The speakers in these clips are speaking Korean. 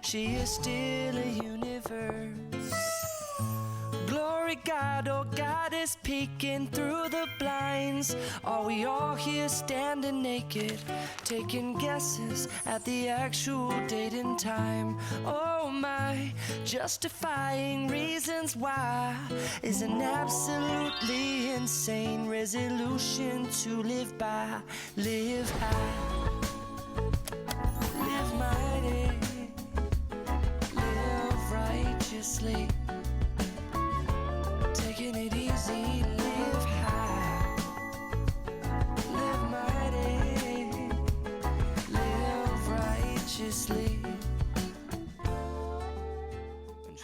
she is still a universe. Glory God, oh God is peeking through the blinds. Are we all here standing naked, taking guesses at the actual date and time? Oh my, justifying reasons why is an absolutely insane resolution to live by. Live high, live mighty, live righteously. Taking it easy, live high, live mighty, live righteously.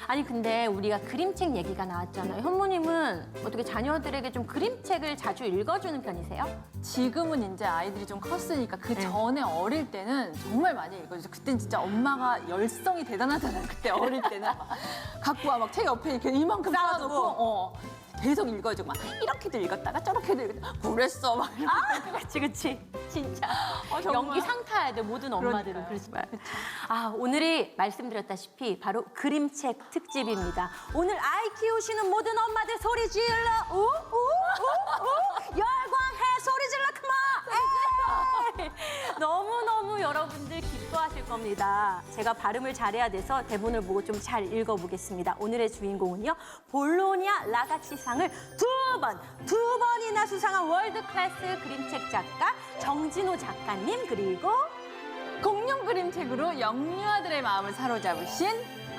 아니 근데 우리가 그림책 얘기가 나왔잖아요. 현모님은 어떻게 자녀들에게 좀 그림책을 자주 읽어주는 편이세요? 지금은 이제 아이들이 좀 컸으니까 그 전에 어릴 때는 정말 많이 읽어주죠. 그땐 진짜 엄마가 열성이 대단하잖아요. 그때 어릴 때는 막 갖고 와 막 책 옆에 이렇게 이만큼 쌓아놓고 계속 읽어주고 막 이렇게도 읽었다가 저렇게도 읽었다가 그랬어 막 이렇게. 그치. 진짜. 정말. 연기 상 타야 돼, 모든 엄마들은. 그러니까요. 그렇지만. 아, 오늘이 말씀드렸다시피 바로 그림책 특집입니다. 오늘 아이 키우시는 모든 엄마들 소리 질러. 열광해, 소리 질러, 컴온! 너무너무 여러분들 기뻐하실 겁니다. 제가 발음을 잘해야 돼서 대본을 보고 좀 잘 읽어보겠습니다. 오늘의 주인공은요, 볼로냐 라가치상을 두 번이나 수상한 월드클래스 그림책 작가 정진호 작가님, 그리고 공룡 그림책으로 영유아들의 마음을 사로잡으신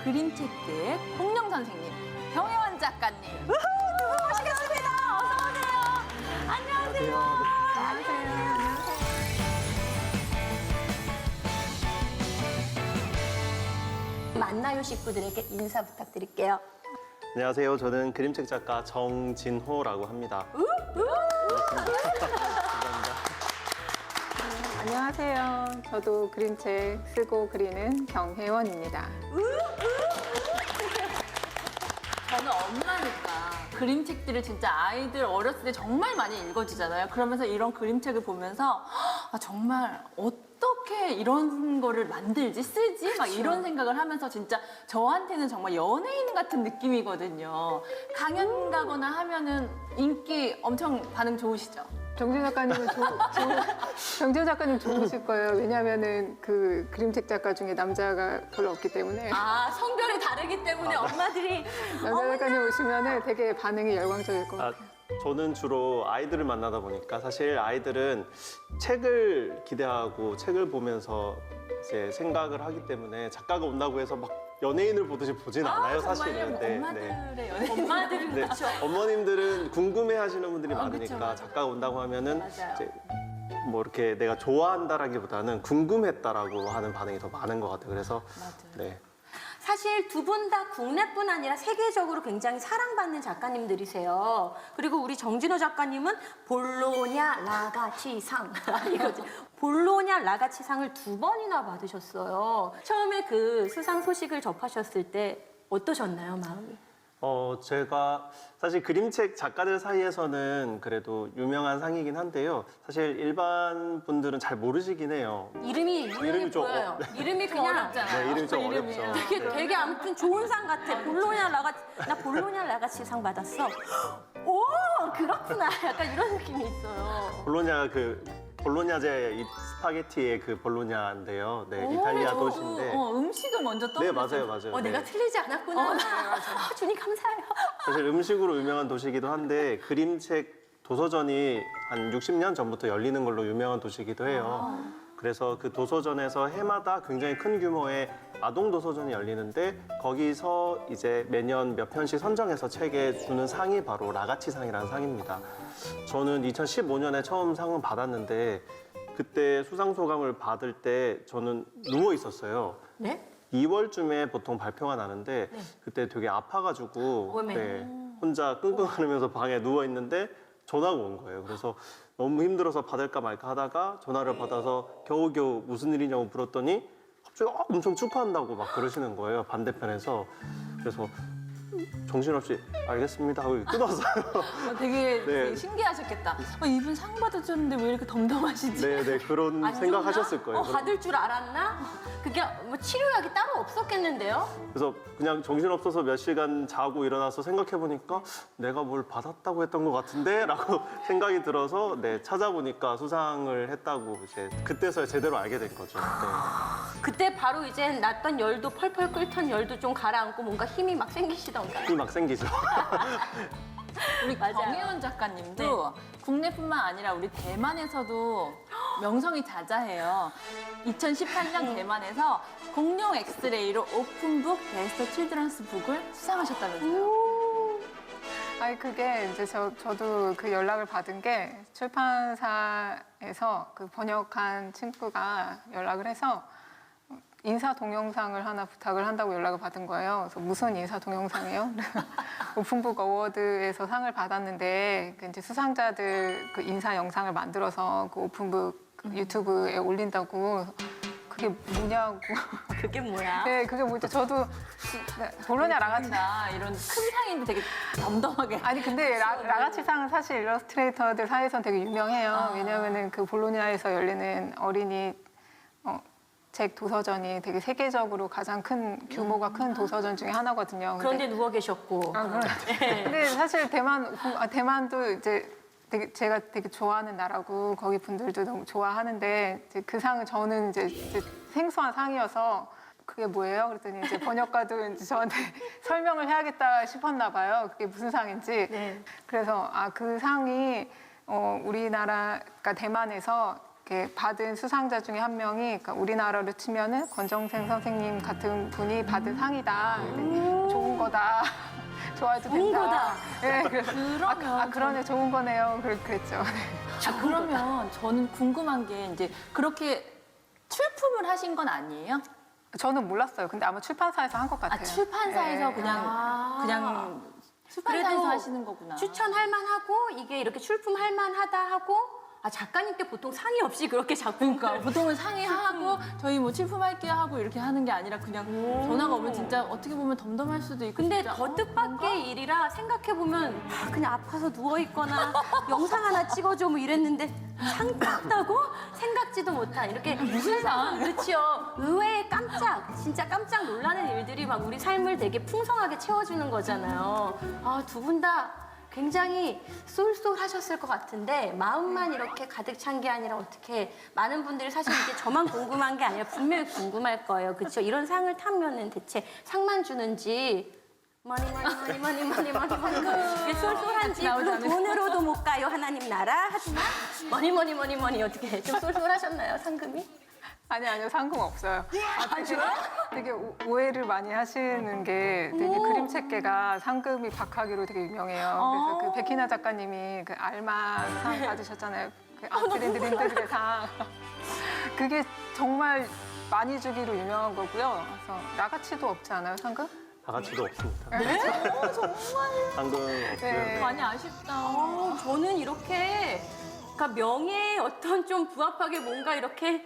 그림책계의 공룡 선생님 병혜원 작가님. 모시겠습니다. 어서 오세요. 안녕하세요. 만나요 식구들에게 인사 부탁드릴게요. 안녕하세요. 저는 그림책 작가 정진호라고 합니다. 안녕하세요. 저도 그림책 쓰고 그리는 경혜원입니다. 저는 엄마니까 그림책들을 진짜 아이들 어렸을 때 정말 많이 읽어주잖아요. 그러면서 이런 그림책을 보면서 아, 정말 어떻게 이런 거를 만들지, 쓰지? 막 이런 생각을 하면서 진짜 저한테는 정말 연예인 같은 느낌이거든요. 강연 가거나 하면은 인기 엄청 반응 좋으시죠? 정진 작가님은 정진 작가님 좋으실 거예요. 왜냐하면은 그 그림책 작가 중에 남자가 별로 없기 때문에 아, 성별이 다르기 때문에 엄마들이 남자 작가님 오시면은 되게 반응이 열광적일 것 같아요. 저는 주로 아이들을 만나다 보니까 사실 아이들은 책을 기대하고 책을 보면서 이제 생각을 하기 때문에 작가가 온다고 해서 막 연예인을 보듯이 보진 않아요, 사실은. 네, 엄마들의 연예인. 엄마들은 네. 그렇죠. 어머님들은 궁금해하시는 분들이 많으니까 그쵸, 맞아. 작가가 온다고 하면은 맞아요. 이제 뭐 이렇게 내가 좋아한다라기보다는 궁금했다라고 하는 반응이 더 많은 것 같아요. 그래서 네. 사실 두 분 다 국내뿐 아니라 세계적으로 굉장히 사랑받는 작가님들이세요. 그리고 우리 정진호 작가님은 볼로냐 라가치상 이거죠. 볼로냐 라가치상을 2번이나 받으셨어요. 처음에 그 수상 소식을 접하셨을 때 어떠셨나요, 마음이? 제가 사실 그림책 작가들 사이에서는 그래도 유명한 상이긴 한데요. 사실 일반 분들은 잘 모르시긴 해요. 이름이 좀 보여요. 이름이 그냥 어렵잖아요. 네, 이름이 좀 이름이. 어렵죠. 되게, 네. 되게 아무튼 좋은 상 같아. 나 볼로냐 라가치상 받았어. 오, 그렇구나. 약간 이런 느낌이 있어요. 볼로냐제 이 스파게티의 그 볼로냐인데요. 네, 이탈리아 저도, 도시인데. 음식을 먼저 네, 떠올렸어요. 맞아요. 네. 내가 틀리지 않았구나. 주님 감사해요. 사실 음식으로 유명한 도시이기도 한데 그림책 도서전이 한 60년 전부터 열리는 걸로 유명한 도시이기도 해요. 그래서 그 도서전에서 해마다 굉장히 큰 규모의 아동 도서전이 열리는데 거기서 이제 매년 몇 편씩 선정해서 책에 주는 상이 바로 라가치상이라는 상입니다. 저는 2015년에 처음 상을 받았는데 그때 수상 소감을 받을 때 저는 누워 있었어요. 네? 2월쯤에 보통 발표가 나는데 그때 되게 아파가지고 어메. 혼자 끙끙 앓으면서 방에 누워 있는데 전화가 온 거예요. 그래서 너무 힘들어서 받을까 말까 하다가 전화를 받아서 겨우겨우 무슨 일이냐고 물었더니 갑자기 엄청 축하한다고 막 그러시는 거예요. 반대편에서. 그래서 정신없이 알겠습니다 하고 끊었어요. 되게, 네. 되게 신기하셨겠다. 이분 상 받으셨는데 왜 이렇게 덤덤하시지? 네, 그런 안 생각하셨을 좋나? 거예요. 받을 줄 알았나? 그게 뭐 치료약이 따로 없었겠는데요? 그래서 그냥 정신없어서 몇 시간 자고 일어나서 생각해보니까 내가 뭘 받았다고 했던 것 같은데? 라고 생각이 들어서 네, 찾아보니까 수상을 했다고 이제 그때서야 제대로 알게 된 거죠. 네. 그때 바로 이제 났던 열도 펄펄 끓던 열도 좀 가라앉고 뭔가 힘이 막 생기시던가요? 힘이 막 생기죠. 우리 맞아요. 정혜원 작가님도 국내뿐만 아니라 우리 대만에서도 명성이 자자해요. 2018년 대만에서 공룡 엑스레이로 오픈북 베스트 칠드런스 북을 수상하셨다면서요. 아니 그게 이제 저도 그 연락을 받은 게 출판사에서 그 번역한 친구가 연락을 해서 인사 동영상을 하나 부탁을 한다고 연락을 받은 거예요. 그래서 무슨 인사 동영상이요? 오픈북 어워드에서 상을 받았는데 그 이제 수상자들 그 인사 영상을 만들어서 그 오픈북 그 유튜브에 올린다고. 그게 뭐냐고. 그게 뭐야? 네, 그게 뭐죠? 저도 네, 볼로냐 라가치. 이런 큰 상인데 되게 덤덤하게. 아니 근데 라가치상은 사실 일러스트레이터들 사이에서는 되게 유명해요. 왜냐하면은 그 볼로냐에서 열리는 어린이 책 도서전이 되게 세계적으로 가장 큰 규모가 큰 도서전 중에 하나거든요. 그런데 누워 계셨고. 근데 사실 대만도 이제 제가 되게 좋아하는 나라고 거기 분들도 너무 좋아하는데 이제 그 상은 저는 이제 생소한 상이어서 그게 뭐예요? 그랬더니 이제 번역가도 이제 저한테 설명을 해야겠다 싶었나 봐요. 그게 무슨 상인지. 네. 그래서 그 상이 우리나라, 그러니까 대만에서 이렇게 받은 수상자 중에 한 명이 그러니까 우리나라로 치면은 권정생 선생님 같은 분이 받은 상이다. 그랬더니 좋은 거다. 좋아해도 된다. 좋은 거다. 네, 그래서 그러면 그러네, 좋은 거네요. 그랬죠. 그러면 저는 궁금한 게 이제 그렇게 출품을 하신 건 아니에요? 저는 몰랐어요. 근데 아마 출판사에서 한 것 같아요. 출판사에서 네. 그냥 출판사에서 그래도 하시는 거구나. 추천할 만하고 이게 이렇게 출품할 만하다 하고 작가님께 보통 상의 없이 그렇게 작품을 그러니까 보통은 상의하고 저희 뭐 출품할게요 하고 이렇게 하는 게 아니라 그냥 전화가 오면 진짜 어떻게 보면 덤덤할 수도 있고. 근데 진짜, 더 뜻밖의 일이라 생각해보면 그냥 아파서 누워있거나 영상 하나 찍어줘 뭐 이랬는데 상 탔다고? 생각지도 못한 이렇게 무슨 상? 그렇죠. 의외의 진짜 깜짝 놀라는 일들이 막 우리 삶을 되게 풍성하게 채워주는 거잖아요. 두 분 다 굉장히 쏠쏠하셨을 것 같은데 마음만 이렇게 가득 찬 게 아니라 어떻게 많은 분들이 사실 이게 저만 궁금한 게 아니라 분명히 궁금할 거예요. 그렇죠? 이런 상을 타면은 대체 상만 주는지 머니 이게 쏠쏠한지 물론 돈으로도 못 가요 하나님 나라 하지만 머니 어떻게 좀 쏠쏠하셨나요 상금이? 아니요, 상금 없어요. 되게 오해를 많이 하시는 게 되게 그림책계가 상금이 박하기로 되게 유명해요. 그래서 그 백희나 작가님이 그 알마상 받으셨잖아요. 그 아트랜드랜드의 상. 그게 정말 많이 주기로 유명한 거고요. 그래서 나가치도 없지 않아요, 상금? 다 같이도 없습니다. 정말 상금 없고요. 네. 많이 아쉽다. 저는 이렇게 그러니까 명예에 어떤 좀 부합하게 뭔가 이렇게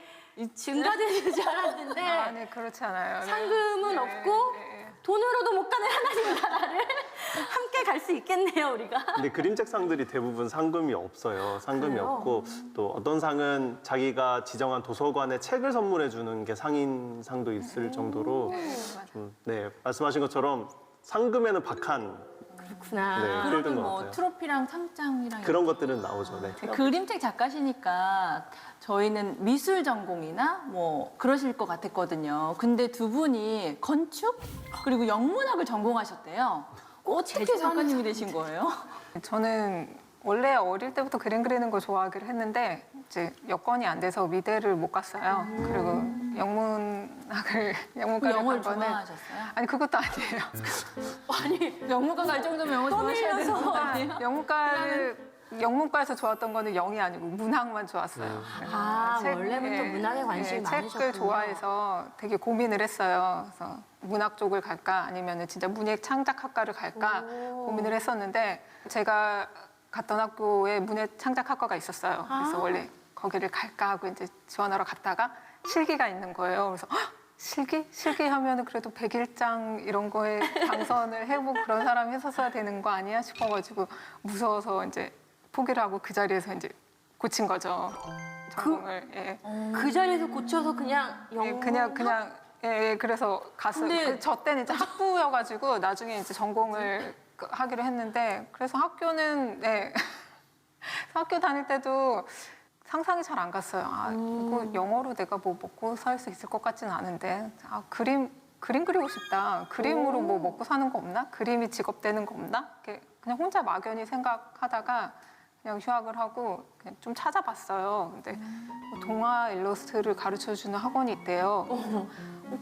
증가되는 줄 알았는데 네, 그렇지 않아요. 네. 상금은 네, 없고 네. 돈으로도 못 가는 하나님 나라를 함께 갈 수 있겠네요 우리가. 근데 그림책 상들이 대부분 상금이 없어요. 상금이 그래요? 없고 또 어떤 상은 자기가 지정한 도서관에 책을 선물해 주는 게 상인상도 있을 정도로 좀, 네, 말씀하신 것처럼 상금에는 박한 그렇구나. 네, 그러면 필드인 것 뭐 같아요. 트로피랑 상장이랑 그런 것들은 나오죠. 네. 그림책 작가시니까 저희는 미술 전공이나 뭐 그러실 것 같았거든요. 근데 두 분이 건축 그리고 영문학을 전공하셨대요. 어떻게 작가님이 되신 거예요? 저는 원래 어릴 때부터 그림 그리는 거 좋아하기로 했는데 이제 여건이 안 돼서 미대를 못 갔어요. 그리고 영문과를 영어를 간 거는 좋아하셨어요? 아니 그것도 아니에요. 아니 영문과 갈 정도면 영어 좋아하셔야 되는 거 아니에요? 영문과에서 좋았던 거는 영이 아니고 문학만 좋았어요. 원래부터 문학에 관심이 많으셨군요. 책을 좋아해서 되게 고민을 했어요. 그래서 문학 쪽을 갈까 아니면 진짜 문예 창작학과를 갈까 고민을 했었는데 제가 갔던 학교에 문예 창작학과가 있었어요. 그래서 원래 거기를 갈까 하고 이제 지원하러 갔다가 실기가 있는 거예요. 그래서 헉! 실기 하면은 그래도 100일장 이런 거에 당선을 해보고 그런 사람이 했었어야 되는 거 아니야 싶어가지고 무서워서 이제 포기를 하고 그 자리에서 이제 고친 거죠. 전공을. 예. 그 자리에서 고쳐서 그냥 예, 영어 그냥 예, 그래서 근데- 저 때는 이제 학부여가지고 나중에 이제 전공을 하기로 했는데 그래서 학교는 네. 학교 다닐 때도 상상이 잘 안 갔어요. 아, 이거 영어로 내가 뭐 먹고 살 수 있을 것 같지는 않은데 아, 그림 그리고 싶다. 그림으로 뭐 먹고 사는 거 없나? 그림이 직업 되는 거 없나? 이렇게 그냥 혼자 막연히 생각하다가 그냥 휴학을 하고 그냥 좀 찾아봤어요. 근데 뭐 동화 일러스트를 가르쳐주는 학원이 있대요.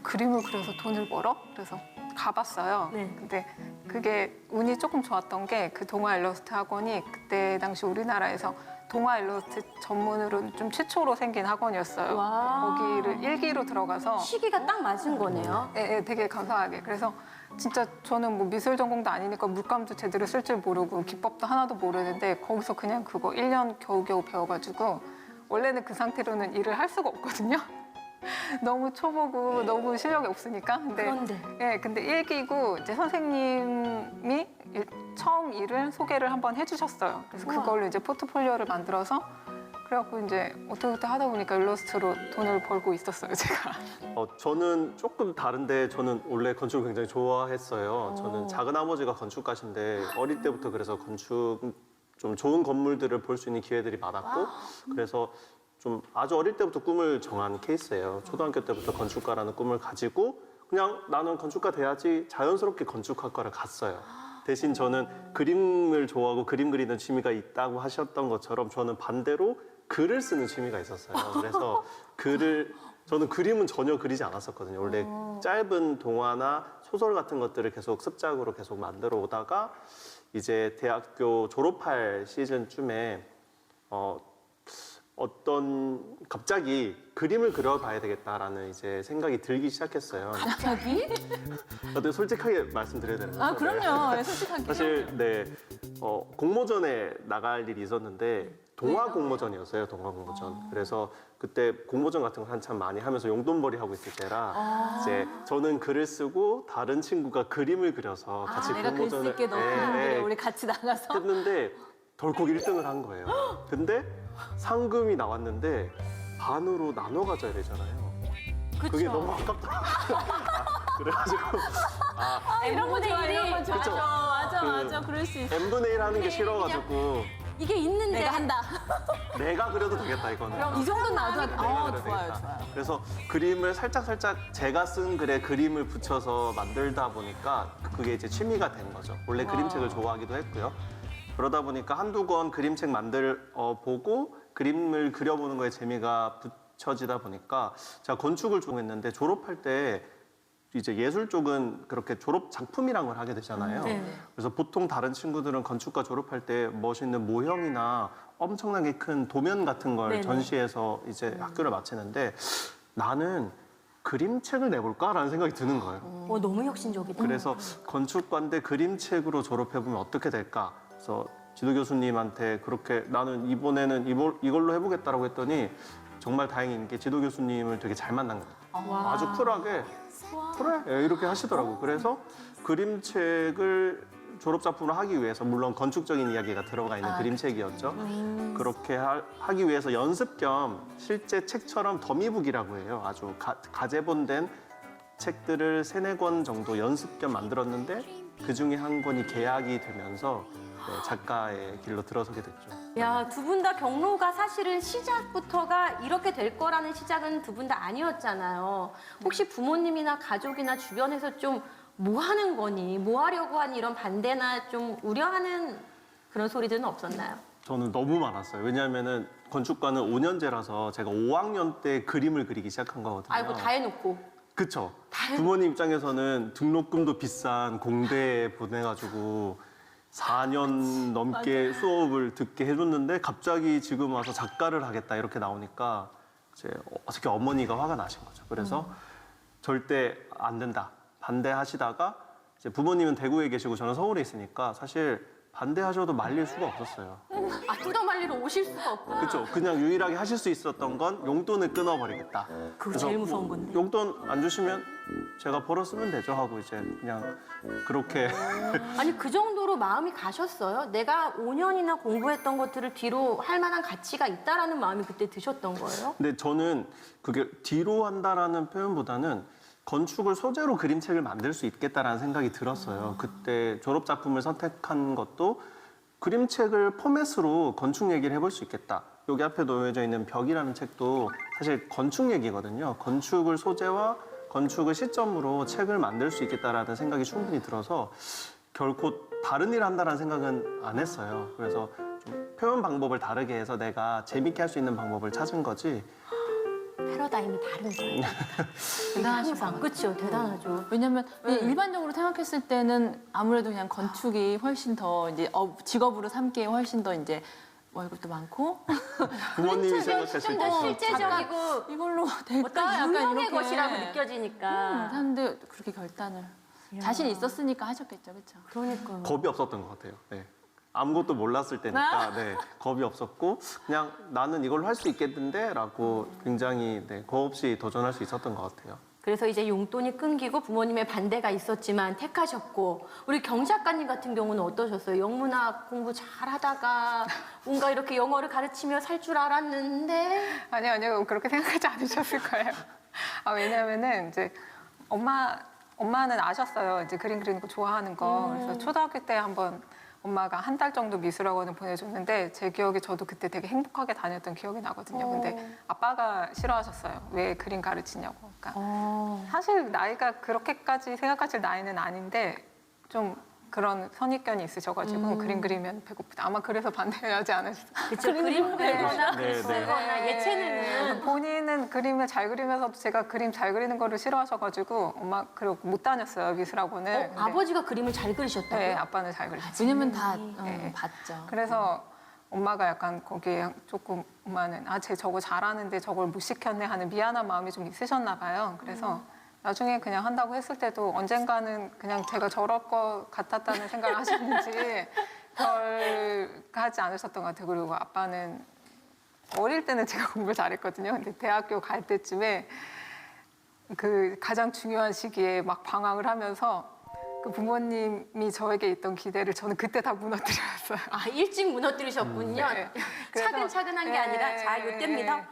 그림을 그려서 돈을 벌어? 그래서 가봤어요. 네. 근데 그게 운이 조금 좋았던 게 그 동화 일러스트 학원이 그때 당시 우리나라에서 동화 일러스트 전문으로 좀 최초로 생긴 학원이었어요. 와. 거기를 1기로 들어가서 시기가 딱 맞은 거네요. 예, 예, 되게 감사하게. 그래서 진짜 저는 뭐 미술 전공도 아니니까 물감도 제대로 쓸 줄 모르고 기법도 하나도 모르는데 거기서 그냥 그거 1년 겨우겨우 배워가지고 원래는 그 상태로는 일을 할 수가 없거든요. 너무 초보고 너무 실력이 없으니까. 그런데. 예, 근데 1기고 이제 선생님이 처음 일을 소개를 한번 해주셨어요. 그래서 그걸로 이제 포트폴리오를 만들어서 그래갖고 이제 어떻게 하다 보니까 일러스트로 돈을 벌고 있었어요, 제가. 저는 조금 다른데 저는 원래 건축을 굉장히 좋아했어요. 저는 작은 아버지가 건축가신데 어릴 때부터 그래서 건축 좀 좋은 건물들을 볼 수 있는 기회들이 많았고 그래서 좀 아주 어릴 때부터 꿈을 정한 케이스예요. 초등학교 때부터 건축가라는 꿈을 가지고 그냥 나는 건축가 돼야지 자연스럽게 건축학과를 갔어요. 대신 저는 그림을 좋아하고 그림 그리는 취미가 있다고 하셨던 것처럼 저는 반대로 글을 쓰는 취미가 있었어요. 그래서 저는 그림은 전혀 그리지 않았었거든요. 원래 짧은 동화나 소설 같은 것들을 계속 습작으로 계속 만들어 오다가 이제 대학교 졸업할 시즌쯤에 갑자기 그림을 그려봐야 되겠다라는 이제 생각이 들기 시작했어요. 갑자기? 근데 솔직하게 말씀드려야 되는 거죠? 아 그럼요. 솔직하게. 사실 네 공모전에 나갈 일이 있었는데 동화 공모전이었어요. 동화 공모전. 그래서 그때 공모전 같은 거 한참 많이 하면서 용돈벌이 하고 있을 때라 이제 저는 글을 쓰고 다른 친구가 그림을 그려서 같이 내가 글 공모전을 쓸게 너 그림 그려. 우리 같이 나가서. 했는데 덜컥 1등을 한 거예요. 근데 상금이 나왔는데 반으로 나눠 가져야 되잖아요. 그게 너무 아깝다. 그래가지고 이런 거 좋아, 이런 거 좋아. 그쵸? 맞아. 그럴 수 있어. n분의 1 하는 게 싫어가지고 이게 있는데 내가 한다. 내가 그려도 되겠다 이거는. 이 정도 나도 내가 그려도 좋아요. 되겠다. 그래서 그림을 살짝 제가 쓴 글에 그림을 붙여서 만들다 보니까 그게 이제 취미가 된 거죠. 원래 그림책을 좋아하기도 했고요. 그러다 보니까 한두 권 그림책 보고 그림을 그려보는 거에 재미가 붙여지다 보니까 제가 건축을 전공했는데 졸업할 때 이제 예술 쪽은 그렇게 졸업 작품이란 걸 하게 되잖아요. 그래서 보통 다른 친구들은 건축과 졸업할 때 멋있는 모형이나 엄청나게 큰 도면 같은 걸 네네. 전시해서 이제 학교를 마치는데 나는 그림책을 내볼까라는 생각이 드는 거예요. 너무 혁신적이다. 그래서 건축과인데 그림책으로 졸업해보면 어떻게 될까? 그래서 지도 교수님한테 그렇게 나는 이번에는 이걸로 해보겠다라고 했더니 정말 다행인 게 지도 교수님을 되게 잘 만난 거예요. 아주 쿨하게 그래 이렇게 하시더라고요. 그래서 그림책을 졸업 작품을 하기 위해서 물론 건축적인 이야기가 들어가 있는 그림책이었죠. 그렇게 하기 위해서 연습 겸 실제 책처럼 더미북이라고 해요. 아주 가제본된 책들을 3-4권 정도 연습 겸 만들었는데 그중에 한 권이 개약이 되면서 작가의 길로 들어서게 됐죠. 야, 두 분 다 경로가 사실은 시작부터가 이렇게 될 거라는 시작은 두 분 다 아니었잖아요. 혹시 부모님이나 가족이나 주변에서 좀 뭐 하는 거니, 뭐 하려고 하니 이런 반대나 좀 우려하는 그런 소리들은 없었나요? 저는 너무 많았어요. 왜냐하면은 건축과는 5년제라서 제가 5학년 때 그림을 그리기 시작한 거거든요. 아이고, 다 해놓고. 그쵸. 부모님 입장에서는 등록금도 비싼 공대에 보내가지고 4년 넘게 수업을 듣게 해줬는데 갑자기 지금 와서 작가를 하겠다 이렇게 나오니까 이제 어떻게 어머니가 화가 나신 거죠. 그래서 절대 안 된다 반대하시다가 이제 부모님은 대구에 계시고 저는 서울에 있으니까 사실 반대하셔도 말릴 수가 없었어요. 아, 뜯어말리러 오실 수가 없고. 그렇죠. 그냥 유일하게 하실 수 있었던 건 용돈을 끊어버리겠다. 그거 그래서 제일 무서운 건데. 용돈 안 주시면 제가 벌어 쓰면 되죠 하고 이제 그냥 그렇게 아니, 그 정도로 마음이 가셨어요? 내가 5년이나 공부했던 것들을 뒤로 할 만한 가치가 있다라는 마음이 그때 드셨던 거예요? 근데 저는 그게 뒤로 한다라는 표현보다는 건축을 소재로 그림책을 만들 수 있겠다라는 생각이 들었어요. 그때 졸업 작품을 선택한 것도 그림책을 포맷으로 건축 얘기를 해볼 수 있겠다. 여기 앞에 놓여져 있는 벽이라는 책도 사실 건축 얘기거든요. 건축을 소재와 건축을 시점으로 책을 만들 수 있겠다라는 생각이 충분히 들어서 결코 다른 일을 한다는 생각은 안 했어요. 그래서 좀 표현 방법을 다르게 해서 내가 재밌게 할 수 있는 방법을 찾은 거지. 패러다임이 다른 거예요. 대단하신 것 항상. 그렇죠. 대단하죠. 왜냐면 그냥 일반적으로 생각했을 때는 아무래도 그냥 건축이 훨씬 더 이제 직업으로 삼기에 훨씬 더 이제 월급도 많고 부모님이 생각했을 좀 때 더 실제적이고 이걸로 될까? 어떤 약간 유명의 이렇게 것이라고 느껴지니까. 하는데 그렇게 결단을 자신 있었으니까 하셨겠죠, 그렇죠? 그러니까요. 겁이 없었던 것 같아요. 네. 아무것도 몰랐을 때니까 네, 겁이 없었고 그냥 나는 이걸로 할 수 있겠는데라고 굉장히 겁 없이 도전할 수 있었던 것 같아요. 그래서 이제 용돈이 끊기고 부모님의 반대가 있었지만 택하셨고, 우리 경 작가님 같은 경우는 어떠셨어요? 영문학 공부 잘하다가 뭔가 이렇게 영어를 가르치며 살 줄 알았는데. 아니요. 그렇게 생각하지 않으셨을 거예요. 왜냐면은 이제 엄마는 아셨어요. 이제 그림 그리는 거 좋아하는 거. 그래서 초등학교 때 한번 엄마가 한 달 정도 미술학원을 보내줬는데 제 기억에 저도 그때 되게 행복하게 다녔던 기억이 나거든요. 근데 아빠가 싫어하셨어요. 왜 그림 가르치냐고. 그러니까 사실 나이가 그렇게까지 생각하실 나이는 아닌데 좀 그런 선입견이 있으셔가지고 그림 그리면 배고프다. 아마 그래서 반대하지 않으셨어요. 그쵸. 그림 그리거나 네, 글 네. 쓰거나 예체능은 본인은 그림을 잘 그리면서도 제가 그림 잘 그리는 거를 싫어하셔가지고 엄마 그리고 못 다녔어요 미술학원을. 근데 아버지가 그림을 잘 그리셨다고요? 네, 아빠는 잘 그리셨어요. 왜냐면 다 네. 봤죠. 그래서 엄마가 약간 거기에 조금 엄마는 쟤 저거 잘하는데 저걸 못 시켰네 하는 미안한 마음이 좀 있으셨나 봐요. 그래서 나중에 그냥 한다고 했을 때도 언젠가는 그냥 제가 저럴 것 같았다는 생각을 하셨는지 별 하지 않으셨던 것 같아요. 그리고 아빠는 어릴 때는 제가 공부를 잘했거든요. 근데 대학교 갈 때쯤에 그 가장 중요한 시기에 막 방황을 하면서 그 부모님이 저에게 있던 기대를 저는 그때 다 무너뜨렸어요. 아, 일찍 무너뜨리셨군요. 네. 그래서- 차근차근한 게 아니라 자, 요때입니다.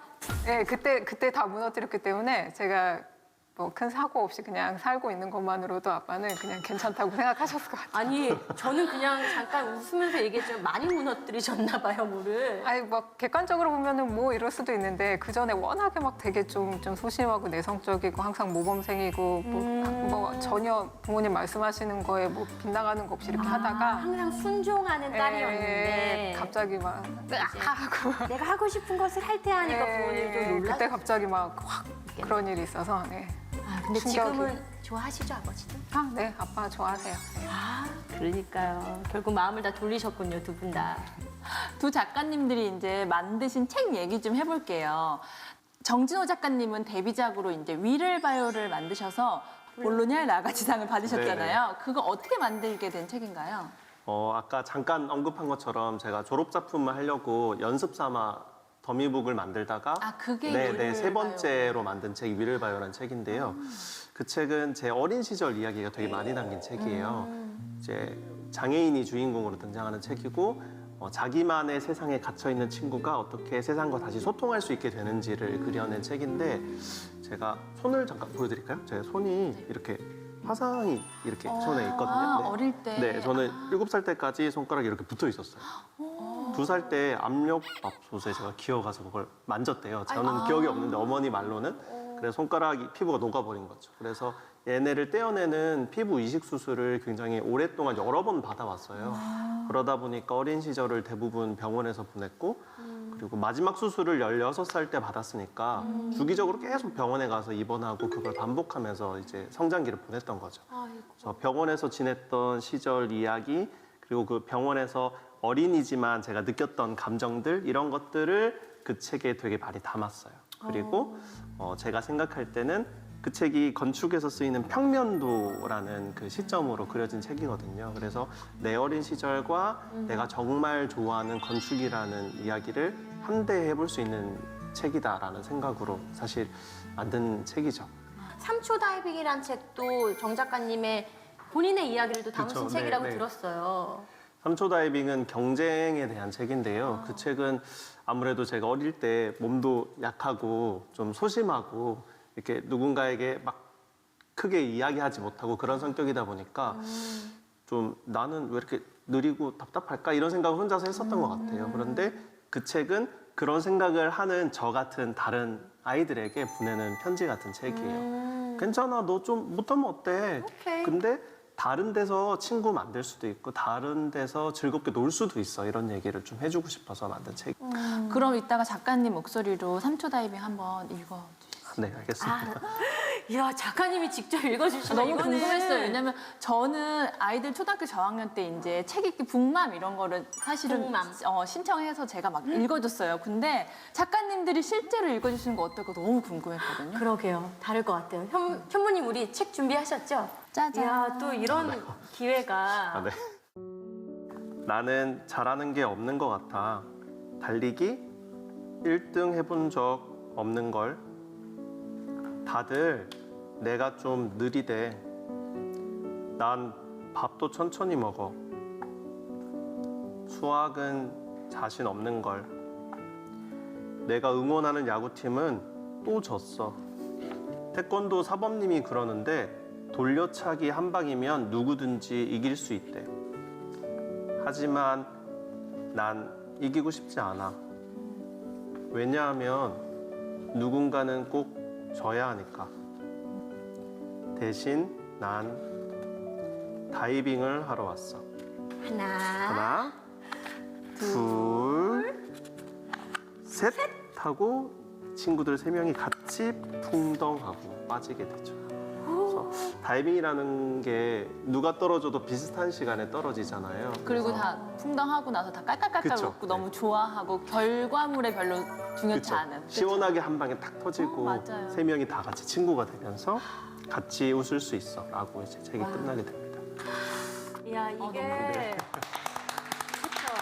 네, 그때 다 무너뜨렸기 때문에 제가 뭐 큰 사고 없이 그냥 살고 있는 것만으로도 아빠는 그냥 괜찮다고 생각하셨을 것 같아요. 아니, 저는 그냥 잠깐 웃으면서 얘기했지만 많이 무너뜨리셨나 봐요, 뭐를. 아니 막 객관적으로 보면은 뭐 이럴 수도 있는데 그 전에 워낙에 막 되게 좀 소심하고 내성적이고 항상 모범생이고 뭐 전혀 부모님 말씀하시는 거에 뭐 빗나가는 거 없이 이렇게 하다가 항상 순종하는 딸이었는데 갑자기 막 하고 내가 하고 싶은 것을 할 때 하니까 부모님도 놀라. 그때 갑자기 막 확 그런 일이 있어서 네. 아, 근데 충격이. 지금은 좋아하시죠, 아버지도? 네, 아빠 좋아하세요. 네. 아, 그러니까요. 결국 마음을 다 돌리셨군요, 두 분 다. 두 작가님들이 이제 만드신 책 얘기 좀 해볼게요. 정진호 작가님은 데뷔작으로 이제 위를 봐요를 만드셔서 볼로냐의 나가지상을 받으셨잖아요. 그거 어떻게 만들게 된 책인가요? 아까 잠깐 언급한 것처럼 제가 졸업 작품을 하려고 연습 삼아 더미북을 만들다가 그게 네, 세 위를 번째로 만든 책이 위를 봐요라는 책인데요. 그 책은 제 어린 시절 이야기가 되게 많이 담긴 책이에요. 이제 장애인이 주인공으로 등장하는 책이고 자기만의 세상에 갇혀 있는 친구가 어떻게 세상과 다시 소통할 수 있게 되는지를 그려낸 책인데 제가 손을 잠깐 보여드릴까요? 제 손이 이렇게 화상이 이렇게 손에 있거든요. 네. 어릴 때. 네, 저는 7살 때까지 손가락이 이렇게 붙어 있었어요. 2살 때 압력밥솥에 제가 기어가서 그걸 만졌대요. 저는 기억이 없는데 어머니 말로는 그래서 손가락이 피부가 녹아버린 거죠. 그래서 얘네를 떼어내는 피부 이식 수술을 굉장히 오랫동안 여러 번 받아왔어요. 그러다 보니까 어린 시절을 대부분 병원에서 보냈고 그리고 마지막 수술을 16살 때 받았으니까 주기적으로 계속 병원에 가서 입원하고 그걸 반복하면서 이제 성장기를 보냈던 거죠. 그래서 병원에서 지냈던 시절 이야기 그리고 그 병원에서 어린이지만 제가 느꼈던 감정들 이런 것들을 그 책에 되게 많이 담았어요. 그리고 제가 생각할 때는 그 책이 건축에서 쓰이는 평면도라는 그 시점으로 그려진 책이거든요. 그래서 내 어린 시절과 내가 정말 좋아하는 건축이라는 이야기를 함대해 볼 수 있는 책이다라는 생각으로 사실 만든 책이죠. 3초 다이빙이란 책도 정 작가님의 본인의 이야기를 또 담으신 그쵸, 책이라고 네, 네. 들었어요. 3초 다이빙은 경쟁에 대한 책인데요. 그 책은 아무래도 제가 어릴 때 몸도 약하고 좀 소심하고 이렇게 누군가에게 막 크게 이야기하지 못하고 그런 성격이다 보니까 좀 나는 왜 이렇게 느리고 답답할까 이런 생각을 혼자서 했었던 것 같아요. 그런데 그 책은 그런 생각을 하는 저 같은 다른 아이들에게 보내는 편지 같은 책이에요. 괜찮아, 너 좀 못하면 어때? 오케이. 근데 다른 데서 친구 만들 수도 있고 다른 데서 즐겁게 놀 수도 있어. 이런 얘기를 좀 해주고 싶어서 만든 책. 그럼 이따가 작가님 목소리로 3초 다이빙 한번 읽어주시죠. 네, 알겠습니다. 이야, 작가님이 직접 읽어주시면 너무 궁금했어요. 왜냐면 저는 아이들 초등학교 저학년 때 이제 책 읽기 북맘 이런 거를 사실은 북맘. 신청해서 제가 막 읽어줬어요. 근데 작가님들이 실제로 읽어주시는 거 어떨까 너무 궁금했거든요. 그러게요. 다를 것 같아요. 현무님 우리 책 준비하셨죠? 짜잔. 이야, 또 이런 기회가. 아, 네. 나는 잘하는 게 없는 것 같아. 달리기 1등 해본 적 없는 걸. 다들 내가 좀 느리대. 난 밥도 천천히 먹어. 수학은 자신 없는 걸. 내가 응원하는 야구팀은 또 졌어. 태권도 사범님이 그러는데 돌려차기 한 방이면 누구든지 이길 수 있대. 하지만 난 이기고 싶지 않아. 왜냐하면 누군가는 꼭 져야 하니까. 대신 난 다이빙을 하러 왔어. 하나, 둘, 셋 하고 친구들 3명이 같이 풍덩하고 빠지게 되죠. 그래서 다이빙이라는 게 누가 떨어져도 비슷한 시간에 떨어지잖아요. 그리고 그래서 다 풍덩하고 나서 다 깔깔깔깔 그쵸. 웃고 너무 좋아하고 결과물에 별로 중요치 그쵸. 않은. 그쵸? 시원하게 한 방에 탁 터지고 맞아요. 3명이 다 같이 친구가 되면서 같이 웃을 수 있어 라고 이제 책이 끝나게 됩니다. 이야, 이게. 그쵸.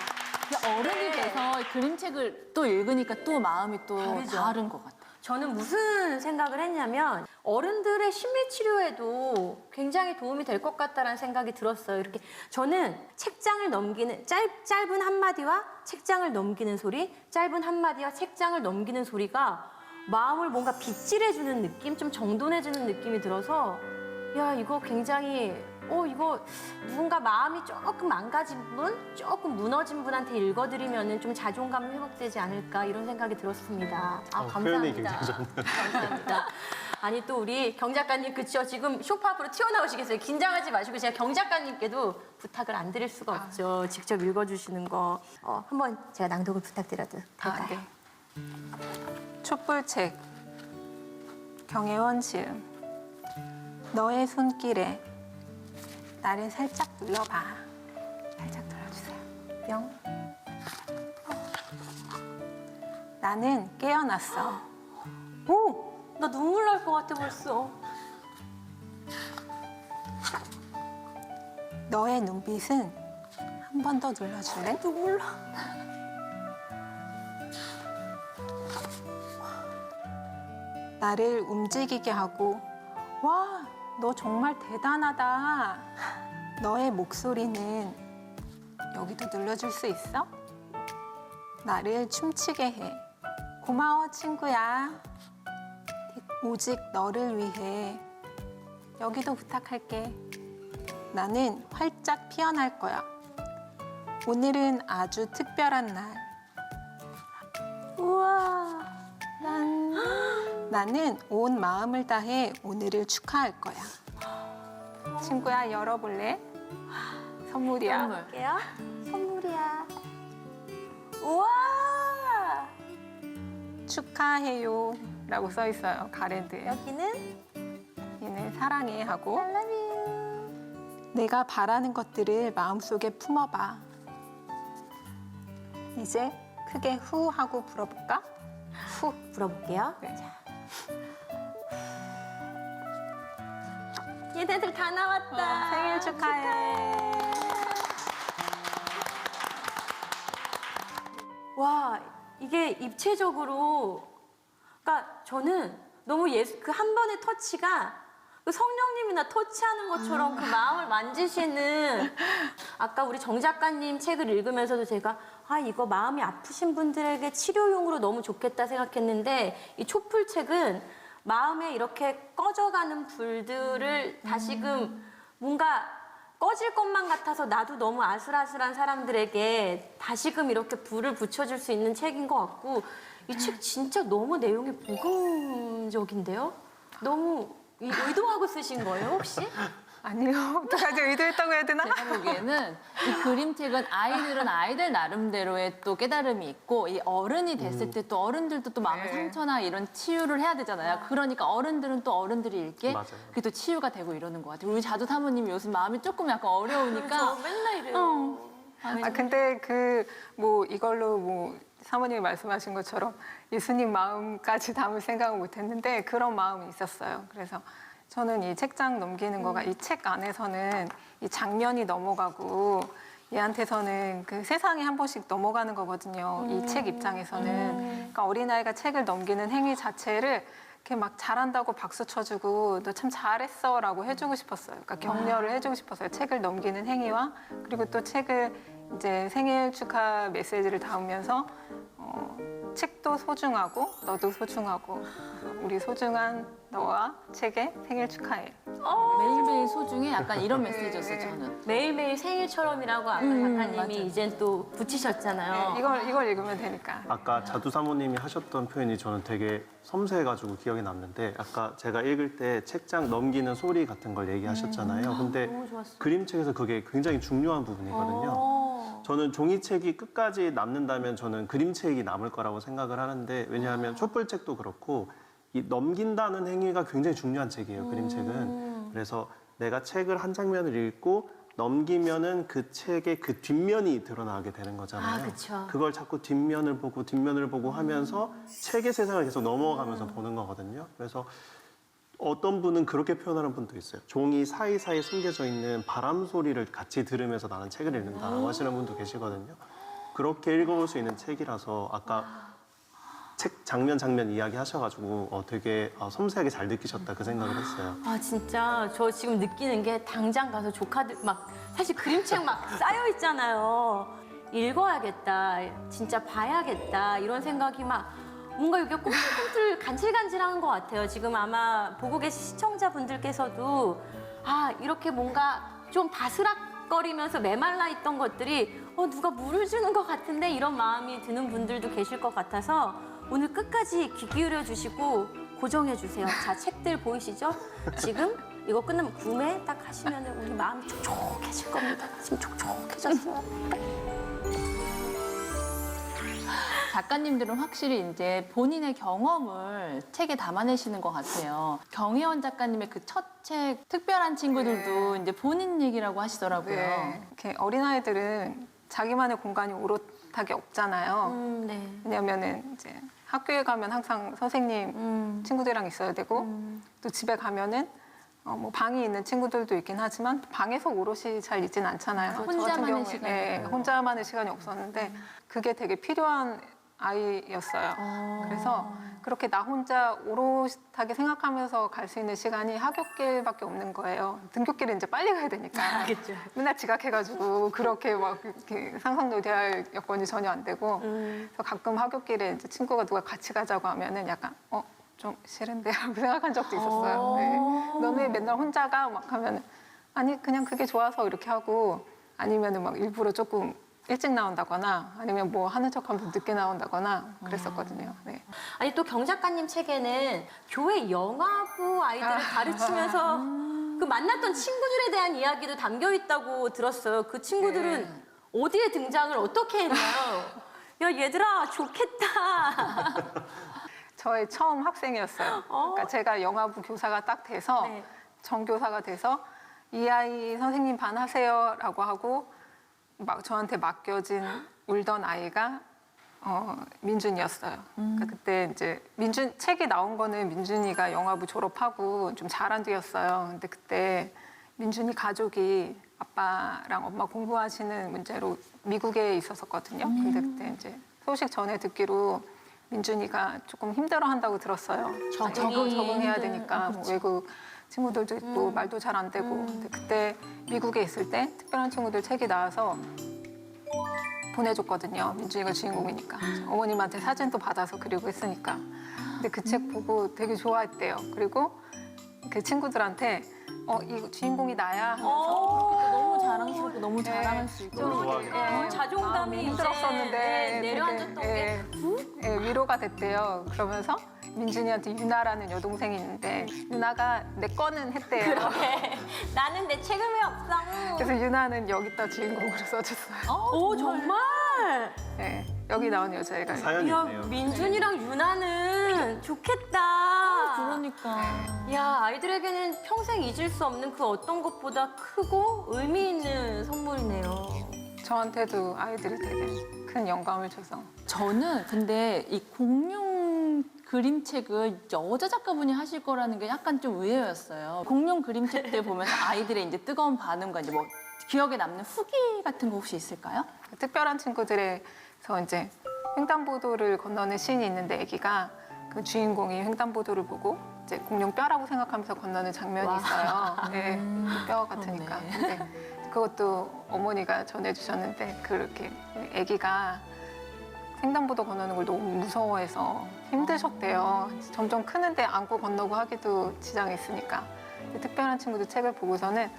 근데 어른이 돼서 그림책을 또 읽으니까 또 마음이 또 다르죠. 다른 것 같아요. 저는 무슨 생각을 했냐면 어른들의 심리 치료에도 굉장히 도움이 될 것 같다라는 생각이 들었어요. 이렇게 저는 책장을 넘기는 짧은 한마디와 책장을 넘기는 소리, 짧은 한마디와 책장을 넘기는 소리가 마음을 뭔가 빗질해주는 느낌, 좀 정돈해주는 느낌이 들어서 야, 이거 굉장히 이거 누군가 마음이 조금 망가진 분, 조금 무너진 분한테 읽어드리면 좀 자존감이 회복되지 않을까 이런 생각이 들었습니다. 아, 표현이 감사합니다. 굉장히 좋네요. 감사합니다. 아니 또 우리 경 작가님 그쵸? 지금 쇼파 앞으로 튀어나오시겠어요? 긴장하지 마시고 제가 경 작가님께도 부탁을 안 드릴 수가 없죠. 직접 읽어주시는 거. 한번 제가 낭독을 부탁드려도 될까요? 네. 촛불책 경혜원 시음. 너의 손길에 나를 살짝 눌러봐. 살짝 눌러주세요. 뿅. 나는 깨어났어. 오! 나 눈물 날 것 같아 벌써. 너의 눈빛은 한 번 더 눌러줄래? 눈물 나. 나를 움직이게 하고 와, 너 정말 대단하다. 너의 목소리는 여기도 눌러줄 수 있어? 나를 춤추게 해. 고마워, 친구야. 오직 너를 위해 여기도 부탁할게. 나는 활짝 피어날 거야. 오늘은 아주 특별한 날. 우와, 나는 온 마음을 다해 오늘을 축하할 거야. 친구야, 열어볼래? 선물이야. 선물. 볼게요. 선물이야. 우와! 축하해요. 라고 써 있어요, 가랜드에. 여기는 얘는 사랑해 하고. I love you. 내가 바라는 것들을 마음속에 품어봐. 이제 크게 후 하고 불어볼까? 후. 불어볼게요. 네. 얘네들 다 나왔다. 생일 축하해. 와, 이게 입체적으로, 그러니까 저는 너무 그 한 번의 터치가 그 성령님이나 터치하는 것처럼 그 마음을 만지시는, 아까 우리 정 작가님 책을 읽으면서도 제가 이거 마음이 아프신 분들에게 치료용으로 너무 좋겠다 생각했는데, 이 촛불 책은 마음에 이렇게 꺼져가는 불들을 다시금 뭔가 꺼질 것만 같아서 나도 너무 아슬아슬한 사람들에게 다시금 이렇게 불을 붙여줄 수 있는 책인 것 같고, 이 책 진짜 너무 내용이 복음적인데요? 너무 의도하고 쓰신 거예요, 혹시? 아니요. 어떡하지? 의도했다고 해야 되나? 제가 보기에는 이 그림책은 아이들은 아이들 나름대로의 또 깨달음이 있고, 이 어른이 됐을 때 또 어른들도 또 마음의 네. 상처나 이런 치유를 해야 되잖아요. 그러니까 어른들은 또 어른들이 읽기에 맞아요. 그게 또 치유가 되고 이러는 것 같아요. 우리 자두 사모님이 요즘 마음이 조금 약간 어려우니까 저 맨날 이래요. 근데 이걸로 사모님이 말씀하신 것처럼 예수님 마음까지 담을 생각은 못했는데 그런 마음이 있었어요. 그래서 저는 이 책장 넘기는 거가 이 책 안에서는 이 장면이 넘어가고 얘한테서는 그 세상이 한 번씩 넘어가는 거거든요. 이 책 입장에서는. 그러니까 어린아이가 책을 넘기는 행위 자체를 이렇게 막 잘한다고 박수 쳐주고 너 참 잘했어라고 해주고 싶었어요. 그러니까 격려를 해주고 싶었어요. 책을 넘기는 행위와 그리고 또 책을 이제 생일 축하 메시지를 담으면서 책도 소중하고 너도 소중하고 그래서 우리 소중한 너와 책에 생일 축하해. 매일매일 소중해 약간 이런 메시지였어요, 저는. 매일매일 생일처럼이라고 아까 작가님이 맞아요. 이젠 또 붙이셨잖아요. 이걸 읽으면 되니까. 아까 자두 사모님이 하셨던 표현이 저는 되게 섬세해가지고 기억에 남는데, 아까 제가 읽을 때 책장 넘기는 소리 같은 걸 얘기하셨잖아요. 근데 너무 좋았어요. 그림책에서 그게 굉장히 중요한 부분이거든요. 저는 종이책이 끝까지 남는다면 저는 그림책이 남을 거라고 생각을 하는데, 왜냐하면 촛불책도 그렇고 이 넘긴다는 행위가 굉장히 중요한 책이에요, 그림책은. 그래서 내가 책을 한 장면을 읽고 넘기면은 그 책의 그 뒷면이 드러나게 되는 거잖아요. 그쵸. 그걸 자꾸 뒷면을 보고 하면서 책의 세상을 계속 넘어가면서 보는 거거든요. 그래서 어떤 분은 그렇게 표현하는 분도 있어요. 종이 사이사이 숨겨져 있는 바람 소리를 같이 들으면서 나는 책을 읽는다라고 하시는 분도 계시거든요. 그렇게 읽어볼 수 있는 책이라서 아까 책 장면 이야기 하셔가지고 되게 섬세하게 잘 느끼셨다 그 생각을 했어요. 진짜 저 지금 느끼는 게 당장 가서 조카들 막 사실 그림책 막 쌓여 있잖아요. 읽어야겠다, 진짜 봐야겠다 이런 생각이 막 뭔가 이게 꿈틀꿈틀 간질간질한 것 같아요. 지금 아마 보고 계신 시청자분들께서도 이렇게 뭔가 좀 바스락거리면서 메말라 있던 것들이 누가 물을 주는 것 같은데 이런 마음이 드는 분들도 계실 것 같아서 오늘 끝까지 귀 기울여 주시고 고정해 주세요. 자, 책들 보이시죠? 지금 이거 끝나면 구매 딱 하시면 우리 마음이 촉촉해질 겁니다. 지금 촉촉해졌어요. 작가님들은 확실히 이제 본인의 경험을 책에 담아내시는 것 같아요. 경혜원 작가님의 그 첫 책 특별한 친구들도 이제 본인 얘기라고 하시더라고요. 네. 이렇게 어린아이들은 자기만의 공간이 오롯하게 없잖아요. 네. 왜냐면은 이제 학교에 가면 항상 선생님 친구들이랑 있어야 되고 또 집에 가면은 뭐 방이 있는 친구들도 있긴 하지만 방에서 오롯이 잘 있진 않잖아요. 저 같은 혼자만의 경우에, 시간이 네, 혼자만의 시간이 없었는데 그게 되게 필요한 아이였어요. 그래서 그렇게 나 혼자 오롯하게 생각하면서 갈 수 있는 시간이 하굣길밖에 없는 거예요. 등굣길은 이제 빨리 가야 되니까. 그렇죠. 맨날 지각해가지고 그렇게 막 이렇게 상상도 대할 여건이 전혀 안 되고 그래서 가끔 하굣길에 이제 친구가 누가 같이 가자고 하면은 약간 좀 싫은데 라고 생각한 적도 있었어요. 네. 너는 왜 맨날 혼자 가? 막 하면은 아니 그냥 그게 좋아서 이렇게 하고 아니면은 막 일부러 조금 일찍 나온다거나 아니면 뭐 하는 척하면서 늦게 나온다거나 그랬었거든요. 네. 아니 또 경 작가님 책에는 교회 영화부 아이들을 가르치면서 그 만났던 친구들에 대한 이야기도 담겨 있다고 들었어요. 그 친구들은 어디에 등장을 어떻게 했나요? 야 얘들아 좋겠다. 저의 처음 학생이었어요. 그러니까 제가 영화부 교사가 딱 돼서 네. 정교사가 돼서 이 아이 선생님 반 하세요라고 하고 막 저한테 맡겨진 울던 아이가 민준이었어요. 그러니까 그때 이제 책이 나온 거는 민준이가 영화부 졸업하고 좀 잘한 뒤였어요. 근데 그때 민준이 가족이 아빠랑 엄마 공부하시는 문제로 미국에 있었었거든요. 근데 그때 이제 소식 전해 듣기로 민준이가 조금 힘들어한다고 들었어요. 적응해야 되니까 뭐 외국 친구들도 있고 말도 잘 안 되고. 근데 그때 미국에 있을 때 특별한 친구들 책이 나와서 보내줬거든요. 민준이가 주인공이니까. 어머님한테 사진도 받아서 그리고 했으니까. 근데 그 책 보고 되게 좋아했대요. 그리고 그 친구들한테 이 주인공이 나야 하면서 너무 자랑스럽고 너무 자랑할 수 있고. 너무 좋아하겠다. 자존감이 힘들었었는데 내려앉았던 게 위로가 됐대요. 그러면서 민준이한테 유나라는 여동생이 있는데 유나가 내 거는 했대요. 나는 내 책임이 없어. 그래서 유나는 여기다 주인공으로 써줬어요. 오 정말? 네, 여기 나온 여자애가 사연이 야 있네요. 민준이랑 유나는 좋겠다. 그러니까. 야 아이들에게는 평생 잊을 수 없는 그 어떤 것보다 크고 의미 있는 선물이네요. 저한테도 아이들이 되게 큰 영감을 줘서 저는 근데 이 공룡 그림책을 여자 작가분이 하실 거라는 게 약간 좀 의외였어요. 공룡 그림책들 보면서 아이들의 이제 뜨거운 반응과 이제 뭐 기억에 남는 후기 같은 거 혹시 있을까요? 특별한 친구들에서 이제 횡단보도를 건너는 씬이 있는데 아기가 그 주인공이 횡단보도를 보고 이제 공룡 뼈라고 생각하면서 건너는 장면이 있어요. 네, 뼈 같으니까. 근데 그것도 어머니가 전해주셨는데 그렇게 아기가 횡단보도 건너는 걸 너무 무서워해서 힘드셨대요. 점점 크는데 안고 건너고 하기도 지장이 있으니까. 특별한 친구도 책을 보고서는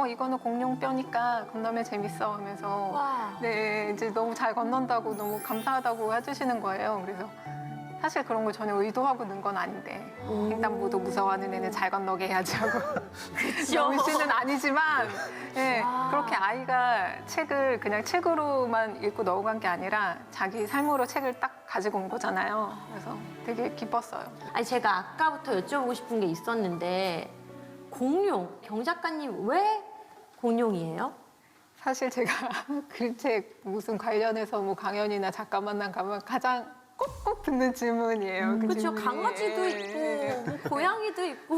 이거는 공룡 뼈니까 건너면 재밌어 하면서 네 이제 너무 잘 건넌다고 너무 감사하다고 해주시는 거예요. 그래서 사실 그런 걸 전혀 의도하고 넣은 건 아닌데 횡단보도 무서워하는 애는 잘 건너게 해야지 하고 의지는 아니지만 예, 그렇게 아이가 책을 그냥 책으로만 읽고 넘어간 게 아니라 자기 삶으로 책을 딱 가지고 온 거잖아요. 그래서 되게 기뻤어요. 아니 제가 아까부터 여쭤보고 싶은 게 있었는데 공룡 경 작가님 왜 공룡이에요? 사실 제가 그림책 무슨 관련해서 뭐 강연이나 작가 만남 가면 가장 꼭꼭 듣는 질문이에요. 그 그렇죠. 질문이. 강아지도 예. 있고 뭐 고양이도 있고.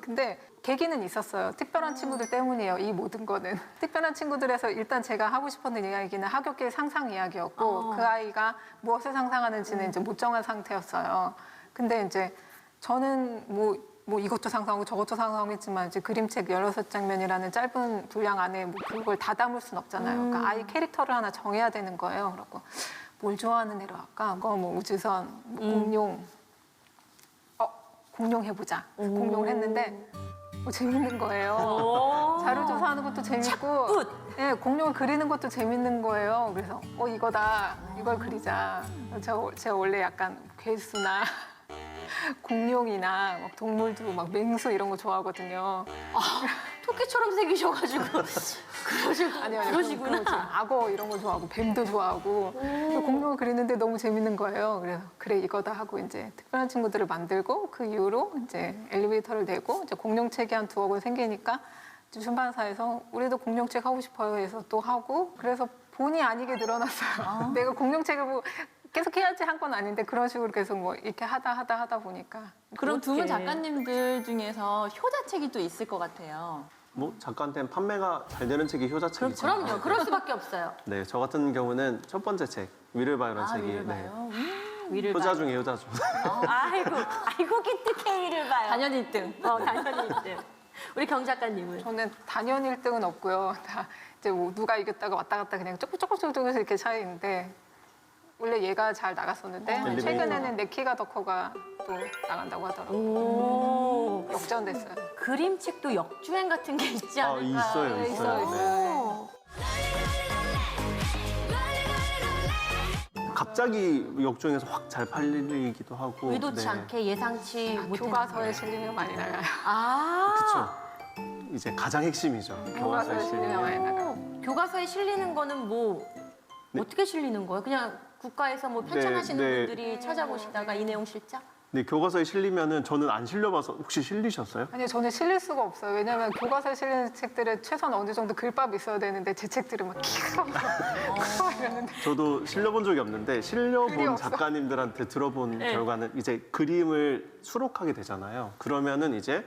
근데 계기는 있었어요. 특별한 친구들 때문이에요. 이 모든 거는. 특별한 친구들에서 일단 제가 하고 싶었던 이야기는 하굣길 상상 이야기였고 그 아이가 무엇을 상상하는지는 이제 못 정한 상태였어요. 근데 이제 저는 뭐 이것도 상상하고 저것도 상상하고 했지만 이제 그림책 16장면이라는 짧은 분량 안에 뭐 그걸 다 담을 순 없잖아요. 그러니까 아이 캐릭터를 하나 정해야 되는 거예요. 그래갖고 뭘 좋아하는 애로 할까? 뭐 우주선, 뭐 공룡. 공룡 해보자. 그래서 공룡을 했는데 재밌는 거예요. 자료 조사하는 것도 재밌고, 예, 공룡을 그리는 것도 재밌는 거예요. 그래서 이거다. 이걸 그리자. 제가 원래 약간 괴수나 공룡이나 막 동물도 막 맹수 이런 거 좋아하거든요. 토끼처럼 생기셔가지고 아니요. 그러시구나. 그런 거 좋아해요. 악어 이런 거 좋아하고 뱀도 좋아하고 공룡을 그리는데 너무 재밌는 거예요. 그래서 그래 이거다 하고 이제 특별한 친구들을 만들고 그 이후로 이제 엘리베이터를 내고 이제 공룡책이 한 2억 원 생기니까 출판사에서 우리도 공룡책 하고 싶어요 해서 또 하고 그래서 본의 아니게 늘어났어요. 내가 공룡책을 뭐 계속 해야지 한 건 아닌데 그런 식으로 계속 뭐 이렇게 하다 보니까 그럼 두 분 그렇게. 작가님들 중에서 효자책이 또 있을 것 같아요. 뭐 작가한테는 판매가 잘 되는 책이 효자책이죠. 그럼요. 그럴 수밖에 없어요. 네, 저 같은 경우는 첫 번째 책 위를 봐요라는 책이 위를 봐요. 위를 효자 봐요. 중에 효자죠. 아이고 기특해 위를 봐요. 단연 1등. 당연히 1등. 우리 경 작가님은? 저는 단연 1등은 없고요. 다 이제 뭐 누가 이겼다가 왔다 갔다 그냥 조금 이렇게 차이인데 원래 얘가 잘 나갔었는데 최근에는 내 키가 더 커가 또 나간다고 하더라고요. 오. 역전됐어요. 그림책도 역주행 같은 게 있지 않을까? 있어요. 있어요. 갑자기 역주행해서 확 잘 팔리기도 하고. 의도치 네. 않게 예상치 못했는데. 교과서에 실리면 많이 나가요. 아. 그렇죠. 이제 가장 핵심이죠. 교과서에 교과서에 실리는. 실리면 많이 나가요. 교과서에 실리는 거는 뭐 네. 어떻게 실리는 거예요? 그냥 국가에서 뭐 편찬하시는 네. 분들이 찾아보시다가 이 내용 실자? 근데 교과서에 실리면은 저는 안 실려봐서 혹시 실리셨어요? 아니요, 저는 실릴 수가 없어요. 왜냐면 교과서에 실리는 책들은 최소한 어느 정도 글밥이 있어야 되는데 제 책들은 막 키가 이러는데 저도 실려본 적이 없는데 글이 실려본 없어. 작가님들한테 들어본 네. 결과는 이제 그림을 수록하게 되잖아요. 그러면은 이제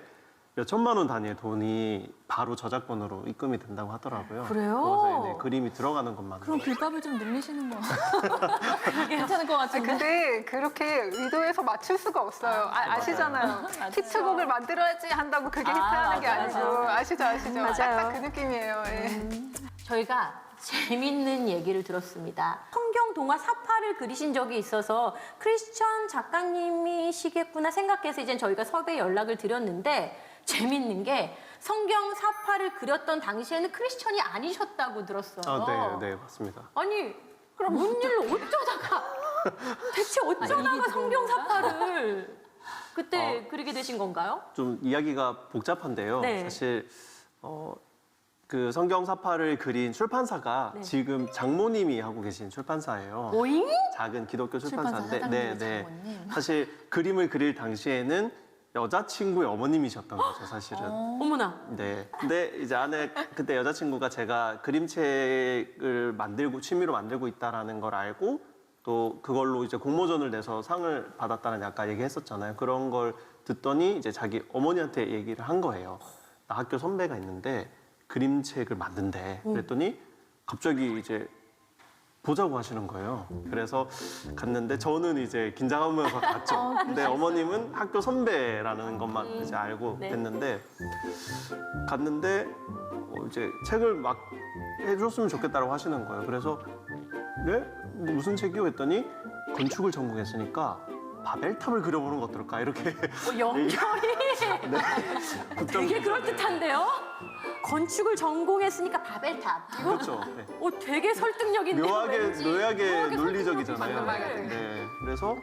몇 천만 원 단위의 돈이 바로 저작권으로 입금이 된다고 하더라고요. 그래요? 교과서에 네, 그림이 들어가는 것만. 그럼 길밥을 좀 늘리시는 거 괜찮을 것 같은데. 근데 그렇게 의도해서 맞출 수가 없어요. 아시잖아요. 히트곡을 만들어야지 한다고 그게 히트하는 게 맞아, 아니고 아시죠? 맞아요. 딱딱 그 느낌이에요. 예. 저희가 재밌는 얘기를 들었습니다. 성경 동화 사파를 그리신 적이 있어서 크리스천 작가님이시겠구나 생각해서 이제 저희가 섭외 연락을 드렸는데 재밌는 게 성경 사파를 그렸던 당시에는 크리스천이 아니셨다고 들었어요. 아, 네, 맞습니다. 아니 그럼 뭔 일로 어쩌다가 대체 어쩌다가 성경 사파를 그때 그리게 되신 건가요? 좀 이야기가 복잡한데요. 네. 사실 그 성경사파를 그린 출판사가 네. 지금 장모님이 하고 계신 출판사예요. 오잉? 작은 기독교 출판사 출판사인데, 사장님이 장모님. 사실 그림을 그릴 당시에는 여자친구의 어머님이셨던 거죠, 사실은. 어머나. 네. 근데 이제 그때 여자친구가 제가 그림책을 만들고 취미로 만들고 있다라는 걸 알고 또 그걸로 이제 공모전을 내서 상을 받았다는 아까 얘기했었잖아요. 그런 걸 듣더니 이제 자기 어머니한테 얘기를 한 거예요. 나 학교 선배가 있는데 그림책을 만든대. 그랬더니 갑자기 이제 보자고 하시는 거예요. 그래서 갔는데 저는 이제 긴장하면서 갔죠. 근데 어머님은 학교 선배라는 것만 이제 알고 네. 했는데 갔는데 이제 책을 막 해줬으면 좋겠다고 하시는 거예요. 그래서 네? 뭐 무슨 책이요? 했더니 건축을 전공했으니까 바벨탑을 그려보는 거 어떨까? 이렇게 연결이 급정- 되게 그럴듯한데요? 건축을 전공했으니까 바벨탑. 이거 그렇죠. 네. 되게 설득력 있네요. 묘하게 왠지. 논리적이잖아요. 설득력이 많은 네. 그래서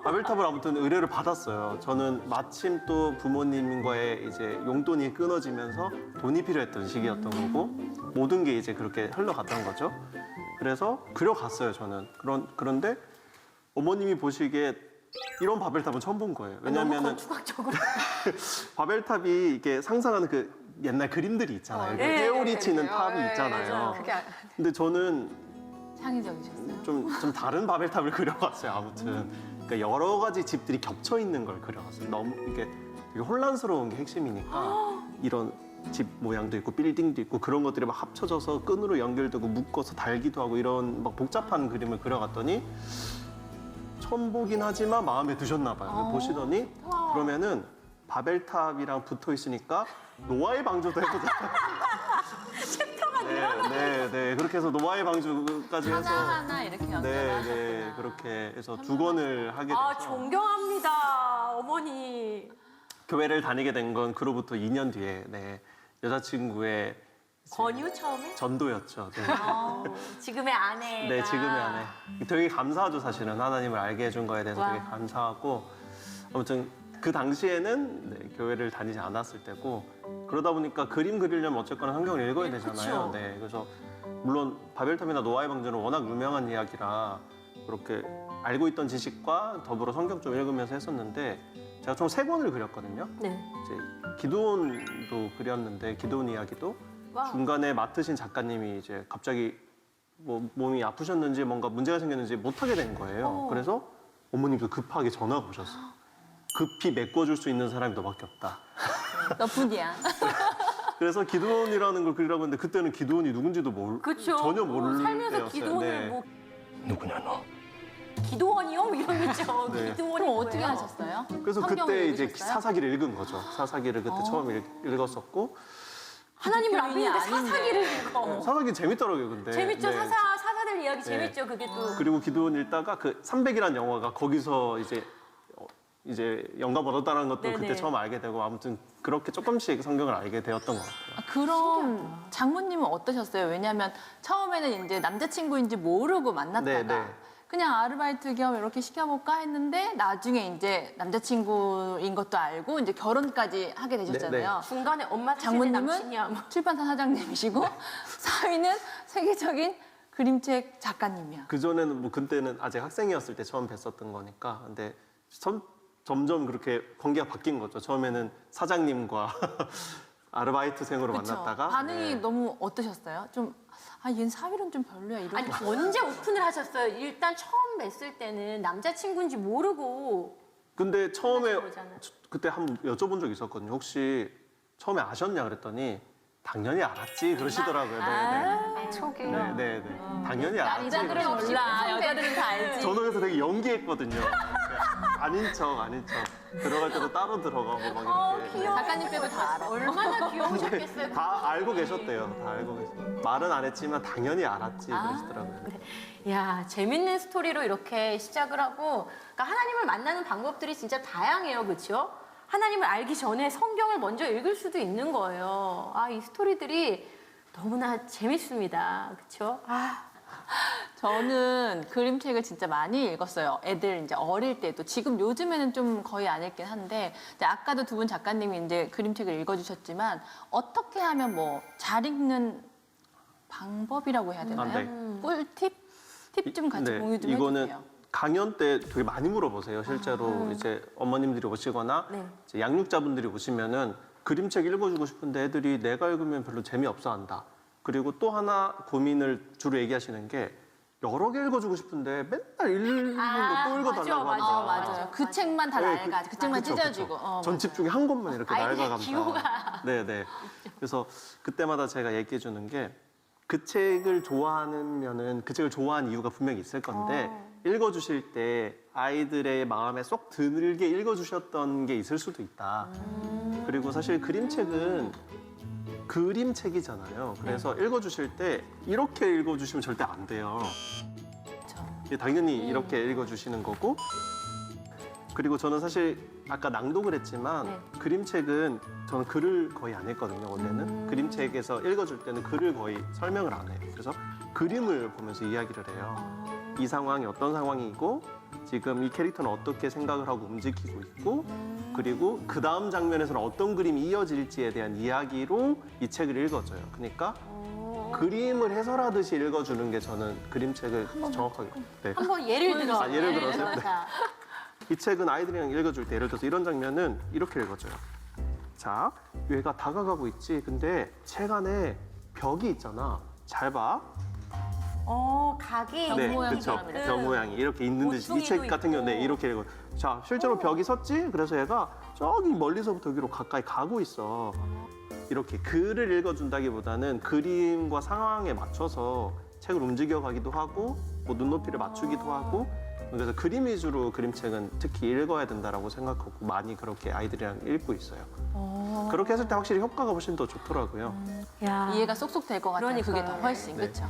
바벨탑을 아무튼 의뢰를 받았어요. 저는 마침 또 부모님과의 이제 용돈이 끊어지면서 돈이 필요했던 시기였던 거고 모든 게 이제 그렇게 흘러갔던 거죠. 그래서 그려갔어요. 저는 그런데 어머님이 보시기에 이런 바벨탑은 처음 본 거예요. 너무 왜냐하면 건축학적으로. 바벨탑이 이게 상상하는 그 옛날 그림들이 있잖아요. 예, 회오리 예, 치는 예, 탑이 예, 있잖아요. 맞아요. 그게 근데 저는 창의적이셨어요. 좀 다른 바벨탑을 그려봤어요. 아무튼 그러니까 여러 가지 집들이 겹쳐 있는 걸 그려봤어요. 너무 이게 되게 혼란스러운 게 핵심이니까 이런 집 모양도 있고 빌딩도 있고 그런 것들이 막 합쳐져서 끈으로 연결되고 묶어서 달기도 하고 이런 막 복잡한 그림을 그려갔더니 처음 보긴 하지만 마음에 드셨나 봐요. 보시더니 그러면은 바벨탑이랑 붙어 있으니까 노아의 방주도 해보자. 네. 그렇게 해서 노아의 방주까지 해서 하나하나 이렇게 네, 연결하셨구나. 그렇게 해서 두 권을 하게 돼서 아, 존경합니다, 어머니. 교회를 다니게 된 건 그로부터 2년 뒤에 네, 여자친구의 권유 처음에? 전도였죠. 네. 지금의 아내가. 네, 지금의 아내. 되게 감사하죠, 사실은. 하나님을 알게 해준 거에 대해서 되게 와. 감사하고. 아무튼 그 당시에는 네, 교회를 다니지 않았을 때고 그러다 보니까 그림 그리려면 어쨌거나 성경을 읽어야 되잖아요. 그쵸. 네, 그래서 물론 바벨탑이나 노아의 방주는 워낙 유명한 이야기라 그렇게 알고 있던 지식과 더불어 성경 좀 읽으면서 했었는데 제가 총 3권을 그렸거든요. 네. 이제 기드온도 그렸는데 기드온 이야기도 와. 중간에 맡으신 작가님이 이제 갑자기 뭐 몸이 아프셨는지 뭔가 문제가 생겼는지 못하게 된 거예요. 그래서 어머님도 급하게 전화가 오셨어요. 급히 메꿔줄 수 있는 사람이 너밖에 없다. 너뿐이야. 그래서 기드온이라는 걸 그리라고 했는데 그때는 기드온이 누군지도 그쵸. 전혀 모르는 살면서 때였어요. 기도원을 네. 뭐. 누구냐 너? 기도원이요? 뭐 이런 거 있죠. 네. 기도원이 그럼 어떻게 뭐예요? 하셨어요? 그래서 성경을 그때 이제 읽으셨어요? 사사기를 읽은 거죠. 사사기를 그때 처음 읽었었고 하나님을 안 기독교인이 믿는데 아닌데. 사사기를 읽어. 사사기 재밌더라고요, 근데. 재밌죠? 네. 사사들 이야기 재밌죠? 그게 또. 그리고 기도원 읽다가 그 300이라는 영화가 거기서 이제 영감 얻었다는 것도 네네. 그때 처음 알게 되고 아무튼 그렇게 조금씩 성경을 알게 되었던 것 같아요. 그럼 장모님은 어떠셨어요? 왜냐하면 처음에는 이제 남자친구인지 모르고 만났다가 네, 네. 그냥 아르바이트 겸 이렇게 시켜볼까 했는데 나중에 이제 남자친구인 것도 알고 이제 결혼까지 하게 되셨잖아요. 중간에 엄마 사실의 남친이야. 장모님은 뭐. 출판사 사장님이시고 사위는 세계적인 그림책 작가님이야. 그전에는 뭐 그때는 아직 학생이었을 때 처음 뵀었던 거니까 근데 점점 그렇게 관계가 바뀐 거죠. 처음에는 사장님과 아르바이트생으로 그쵸? 만났다가 반응이 네. 너무 어떠셨어요? 좀 얘는 사위론 좀 별로야 이런. 아니 언제 오픈을 하셨어요? 일단 처음 뵀을 때는 남자친구인지 모르고 근데 처음에 그러잖아요. 그때 한번 여쭤본 적이 있었거든요. 혹시 처음에 아셨냐 그랬더니 당연히 알았지 그러시더라고요. 네, 초기. 네, 네, 네. 당연히 알았지. 남자들은 몰라. 여자들은 다 알지. 저는 그래서 되게 연기했거든요. 아닌 척, 아닌 척. 들어갈 때도 따로 들어가고 막 이렇게. 작가님 빼고 다 알아. 얼마나 귀여우셨겠어요. 다 알고 계셨대요. 다 알고 계셨. 말은 안 했지만 당연히 알았지 그러시더라고요. 야, 재밌는 스토리로 이렇게 시작을 하고, 그러니까 하나님을 만나는 방법들이 진짜 다양해요, 그렇죠? 하나님을 알기 전에 성경을 먼저 읽을 수도 있는 거예요. 아, 이 스토리들이 너무나 재밌습니다, 그렇죠? 아, 저는 그림책을 진짜 많이 읽었어요. 애들 이제 어릴 때도. 지금 요즘에는 좀 거의 안 읽긴 한데, 이제 아까도 두 분 작가님이 이제 그림책을 읽어주셨지만, 어떻게 하면 뭐 잘 읽는 방법이라고 해야 되나요? 네. 꿀팁? 팁 좀 같이 공유 좀 이거는 해주세요. 강연 때 되게 많이 물어보세요. 실제로 이제 어머님들이 오시거나 네. 이제 양육자분들이 오시면은 그림책 읽어주고 싶은데 애들이 내가 읽으면 별로 재미없어 한다. 그리고 또 하나 고민을 주로 얘기하시는 게 여러 개 읽어주고 싶은데 맨날 읽는 거 또 읽어달라고 맞아, 한다. 맞아요. 그 책만 다 네, 낡아. 그 책만 그쵸, 찢어지고. 그쵸. 전집 중에 한 권만 이렇게 아이들의 낡아간다. 기호가. 네네. 그래서 그때마다 제가 얘기해 주는 게 그 책을 좋아하면은 그 책을 좋아하는 이유가 분명히 있을 건데 읽어주실 때 아이들의 마음에 쏙 들게 읽어주셨던 게 있을 수도 있다. 그리고 사실 그림책은 그림책이잖아요. 그래서 읽어주실 때 이렇게 읽어주시면 절대 안 돼요. 당연히 이렇게 읽어주시는 거고 그리고 저는 사실 아까 낭독을 했지만 네. 그림책은 저는 글을 거의 안 했거든요. 원래는 그림책에서 읽어줄 때는 글을 거의 설명을 안 해요. 그래서 그림을 보면서 이야기를 해요. 이 상황이 어떤 상황이고 지금 이 캐릭터는 어떻게 생각을 하고 움직이고 있고 그리고 그 다음 장면에서는 어떤 그림이 이어질지에 대한 이야기로 이 책을 읽어줘요. 그러니까 그림을 해설하듯이 읽어주는 게 저는 그림책을 정확하게 네. 한번 예를 들어. 예를 들어서? 네. 자, 이 책은 아이들이랑 읽어줄 때 예를 들어서 이런 장면은 이렇게 읽어줘요. 자, 얘가 다가가고 있지. 근데 책 안에 벽이 있잖아. 잘 봐. 각이. 벽 모양이 그쵸. 사람이래. 벽 모양이 이렇게 있는 듯이 이 책 모퉁이도 같은 경우는 네, 있고. 이렇게 읽어. 자, 실제로 벽이 섰지. 그래서 얘가 저기 멀리서부터 여기로 가까이 가고 있어. 이렇게 글을 읽어준다기보다는 그림과 상황에 맞춰서 책을 움직여가기도 하고 뭐 눈높이를 맞추기도 하고 그래서 그림 위주로 그림책은 특히 읽어야 된다라고 생각하고 많이 그렇게 아이들이랑 읽고 있어요. 그렇게 했을 때 확실히 효과가 훨씬 더 좋더라고요. 야. 이해가 쏙쏙 될 것 같아요. 그러니까. 그게 더 훨씬. 네. 그렇죠.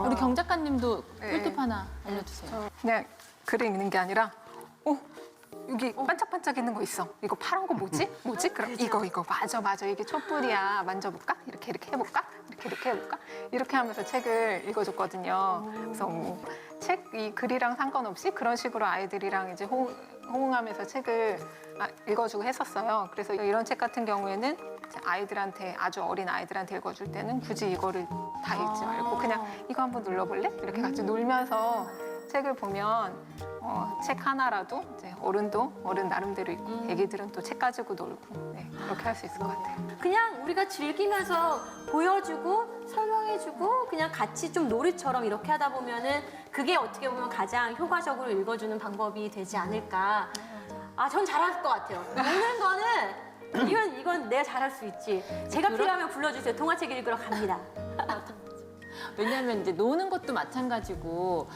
우리 경 작가님도 네. 꿀팁 하나 알려주세요. 그냥 글을 읽는 게 아니라 여기 반짝반짝 있는 거 있어. 이거 파란 거 뭐지? 뭐지? 그럼 이거 맞아 이게 촛불이야. 만져볼까? 이렇게 해볼까? 이렇게 해볼까? 이렇게 하면서 책을 읽어줬거든요. 그래서 뭐 책 이 글이랑 상관없이 그런 식으로 아이들이랑 이제 호응하면서 책을 읽어주고 했었어요. 그래서 이런 책 같은 경우에는 아이들한테 아주 어린 아이들한테 읽어줄 때는 굳이 이거를 다 읽지 말고 그냥 이거 한번 눌러볼래? 이렇게 같이 놀면서 책을 보면 책 하나라도 이제 어른 나름대로 있고 애기들은 또 책 가지고 놀고 네, 그렇게 할 수 있을 것 같아요. 그냥 우리가 즐기면서 보여주고 설명해주고 그냥 같이 좀 놀이처럼 이렇게 하다 보면은 그게 어떻게 보면 가장 효과적으로 읽어주는 방법이 되지 않을까. 아, 전 잘할 것 같아요. 읽는 거는 이건 내가 잘할 수 있지. 제가 필요하면 불러주세요. 동화책 읽으러 갑니다. 왜냐하면 이제 노는 것도 마찬가지고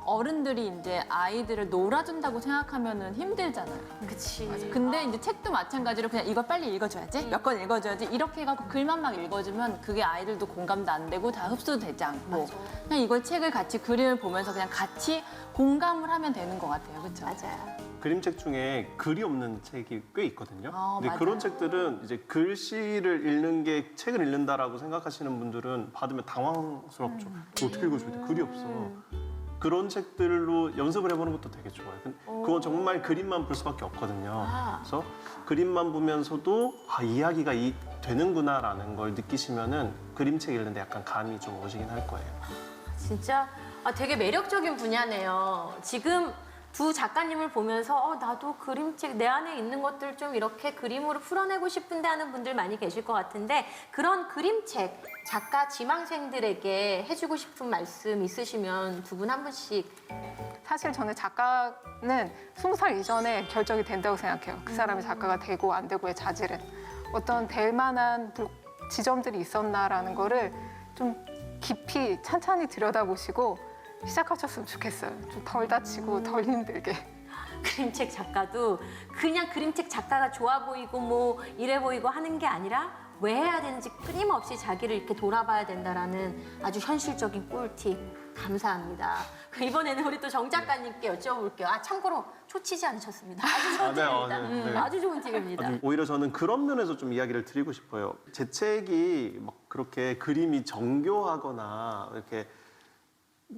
어른들이 이제 아이들을 놀아준다고 생각하면은 힘들잖아요. 그치. 근데 이제 책도 마찬가지로 그냥 이걸 빨리 읽어줘야지, 몇 권 읽어줘야지 이렇게 해갖고 글만 막 읽어주면 그게 아이들도 공감도 안 되고 다 흡수도 되지 않고 그냥 이걸 책을 같이 그림을 보면서 그냥 같이 공감을 하면 되는 것 같아요, 그렇죠? 맞아요. 그림책 중에 글이 없는 책이 꽤 있거든요. 근데 맞아요. 그런 책들은 이제 글씨를 읽는 게 책을 읽는다라고 생각하시는 분들은 받으면 당황스럽죠. 어떻게 읽어줘야 돼? 글이 없어. 그런 책들로 연습을 해보는 것도 되게 좋아요. 그건 정말 그림만 볼 수밖에 없거든요. 그래서 그림만 보면서도 이야기가 되는구나라는 걸 느끼시면은 그림책 읽는데 약간 감이 좀 오시긴 할 거예요. 진짜 되게 매력적인 분야네요. 지금 두 작가님을 보면서 나도 그림책 내 안에 있는 것들 좀 이렇게 그림으로 풀어내고 싶은데 하는 분들 많이 계실 것 같은데 그런 그림책 작가 지망생들에게 해주고 싶은 말씀 있으시면 두 분 한 분씩. 사실 저는 작가는 20살 이전에 결정이 된다고 생각해요. 그 사람이 작가가 되고 안 되고의 자질은. 어떤 될 만한 지점들이 있었나라는 거를 좀 깊이 찬찬히 들여다보시고 시작하셨으면 좋겠어요. 좀 덜 다치고 덜 힘들게. 그림책 작가도 그냥 그림책 작가가 좋아 보이고 뭐 이래 보이고 하는 게 아니라 왜 해야 되는지 끊임없이 자기를 이렇게 돌아봐야 된다라는 아주 현실적인 꿀팁 감사합니다. 이번에는 우리 또 정 작가님께 여쭤볼게요. 참고로 초치지 않으셨습니다. 아주 좋은 네, 팁입니다. 네. 아주 좋은 팁입니다. 오히려 저는 그런 면에서 좀 이야기를 드리고 싶어요. 제 책이 막 그렇게 그림이 정교하거나 이렇게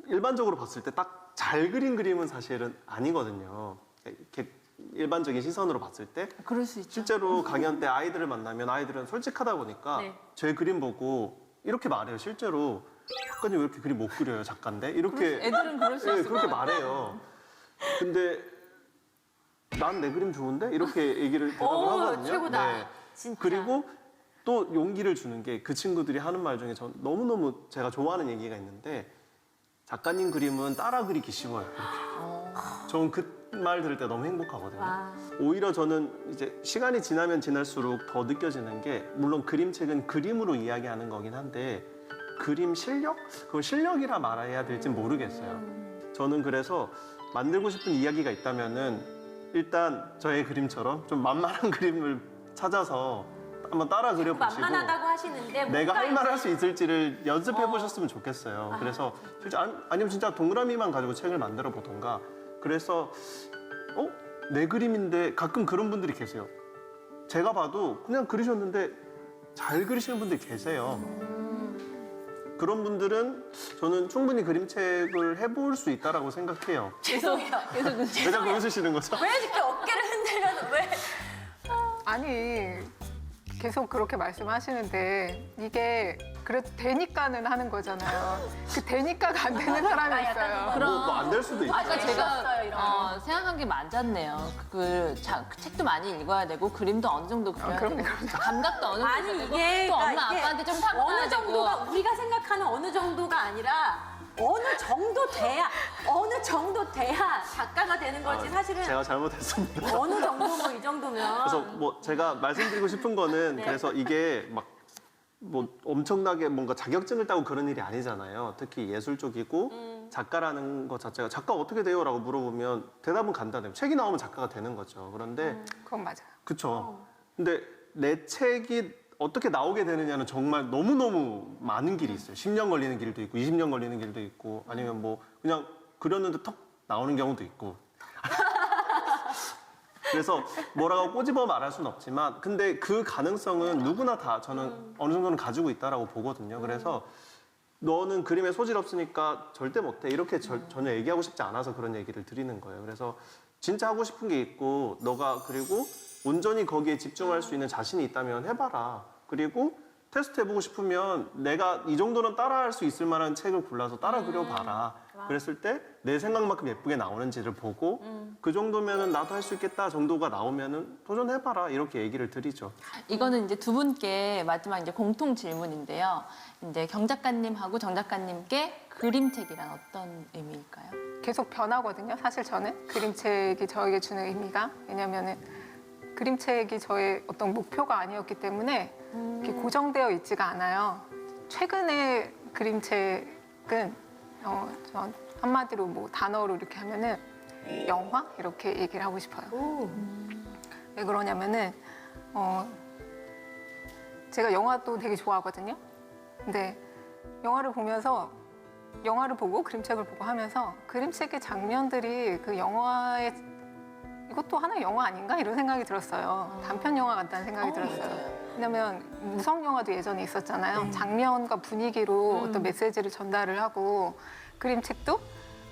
일반적으로 봤을 때 딱 잘 그린 그림은 사실은 아니거든요. 이렇게 일반적인 시선으로 봤을 때 그럴 수 있죠. 실제로 강연 때 아이들을 만나면 아이들은 솔직하다 보니까 네. 제 그림 보고 이렇게 말해요. 실제로 작가님 왜 이렇게 그림 못 그려요, 작가인데? 이렇게 애들은 그럴 수 예, 있을 그렇게 것 같아요. 말해요. 근데 난 내 그림 좋은데? 이렇게 얘기를 대답을 오, 하거든요. 최고다. 진짜. 그리고 또 용기를 주는 게 그 친구들이 하는 말 중에 전 너무너무 제가 좋아하는 얘기가 있는데 작가님 그림은 따라 그리기 쉬워요. 저는 그 말 들을 때 너무 행복하거든요. 와. 오히려 저는 이제 시간이 지나면 지날수록 더 느껴지는 게 물론 그림책은 그림으로 이야기하는 거긴 한데 그림 실력? 그걸 실력이라 말해야 될지 모르겠어요. 저는 그래서 만들고 싶은 이야기가 있다면은 일단 저의 그림처럼 좀 만만한 그림을 찾아서 한번 따라 그려보시고 만만하다고 하시는데 내가 뭔가 할 말 할 수 이제 있을지를 연습해 보셨으면 좋겠어요. 그래서 실제 아니면 진짜 동그라미만 가지고 책을 만들어 보던가. 그래서 내 그림인데 가끔 그런 분들이 계세요. 제가 봐도 그냥 그리셨는데 잘 그리시는 분들이 계세요. 그런 분들은 저는 충분히 그림책을 해볼 수 있다라고 생각해요. 죄송해요. 왜 자꾸 웃으시는 거죠? 왜 이렇게 어깨를 흔들면서 왜? 아니 계속 그렇게 말씀하시는데 이게 그래도 되니까는 하는 거잖아요. 그 되니까가 안 되는 사람이 있어요. 뭐 안 될 수도 있죠. 아까 있었어요, 제가 이런 생각한 게 맞았네요. 그 책도 많이 읽어야 되고 그림도 어느 정도 그려야 그럼요, 되고 그럼요. 감각도 어느 정도 아니 되고 이게 또 엄마 그러니까 이게 아빠한테 좀 타고나야 어느 정도가 되고 우리가 생각하는 어느 정도가 아니라 어느 정도 돼야 작가가 되는 거지 사실은 제가 잘못했습니다. 어느 정도 뭐 이 정도면 그래서 뭐 제가 말씀드리고 싶은 거는 네. 그래서 이게 막 뭐 엄청나게 뭔가 자격증을 따고 그런 일이 아니잖아요. 특히 예술 쪽이고 작가라는 것 자체가 작가 어떻게 돼요라고 물어보면 대답은 간단해요. 책이 나오면 작가가 되는 거죠. 그런데 그건 맞아요. 그쵸. 근데 내 책이 어떻게 나오게 되느냐는 정말 너무너무 많은 길이 있어요. 10년 걸리는 길도 있고 20년 걸리는 길도 있고 아니면 뭐 그냥 그렸는데 턱 나오는 경우도 있고. 그래서 뭐라고 꼬집어 말할 수는 없지만 근데 그 가능성은 누구나 다 저는 어느 정도는 가지고 있다라고 보거든요. 그래서 너는 그림에 소질 없으니까 절대 못해 이렇게 전혀 얘기하고 싶지 않아서 그런 얘기를 드리는 거예요. 그래서 진짜 하고 싶은 게 있고 너가 그리고 온전히 거기에 집중할 수 있는 자신이 있다면 해봐라. 그리고 테스트 해보고 싶으면 내가 이 정도는 따라할 수 있을 만한 책을 골라서 따라 그려봐라. 그랬을 때 내 생각만큼 예쁘게 나오는지를 보고 그 정도면은 나도 할 수 있겠다 정도가 나오면은 도전해봐라 이렇게 얘기를 드리죠. 이거는 이제 두 분께 마지막 이제 공통 질문인데요. 이제 경 작가님하고 정 작가님께 그림책이란 어떤 의미일까요? 계속 변하거든요. 사실 저는 그림책이 저에게 주는 의미가 왜냐면은 그림책이 저의 어떤 목표가 아니었기 때문에 이렇게 고정되어 있지가 않아요. 최근의 그림책은 전 한마디로 뭐 단어로 이렇게 하면은 영화 이렇게 얘기를 하고 싶어요. 왜 그러냐면은 제가 영화도 되게 좋아하거든요. 근데 영화를 보고 그림책을 보고 하면서 그림책의 장면들이 그 영화의 이것도 하나의 영화 아닌가 이런 생각이 들었어요. 단편 영화 같다는 생각이 들었어요. 왜냐면 무성 영화도 예전에 있었잖아요. 장면과 분위기로 어떤 메시지를 전달을 하고 그림책도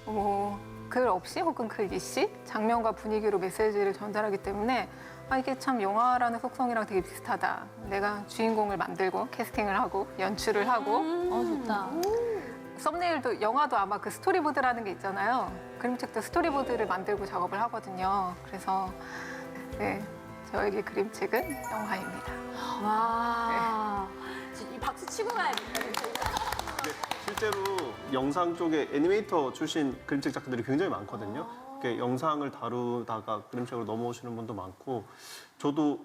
뭐 글 없이 혹은 글 있이 장면과 분위기로 메시지를 전달하기 때문에 이게 참 영화라는 속성이랑 되게 비슷하다. 내가 주인공을 만들고 캐스팅을 하고 연출을 하고 좋다. 썸네일도 영화도 아마 그 스토리보드라는 게 있잖아요. 그림책도 스토리보드를 만들고 작업을 하거든요. 그래서 네, 저에게 그림책은 영화입니다. 와. 이 박수 치고 가야겠다. 근데 실제로 영상 쪽에 애니메이터 출신 그림책 작가들이 굉장히 많거든요. 이렇게 영상을 다루다가 그림책으로 넘어오시는 분도 많고 저도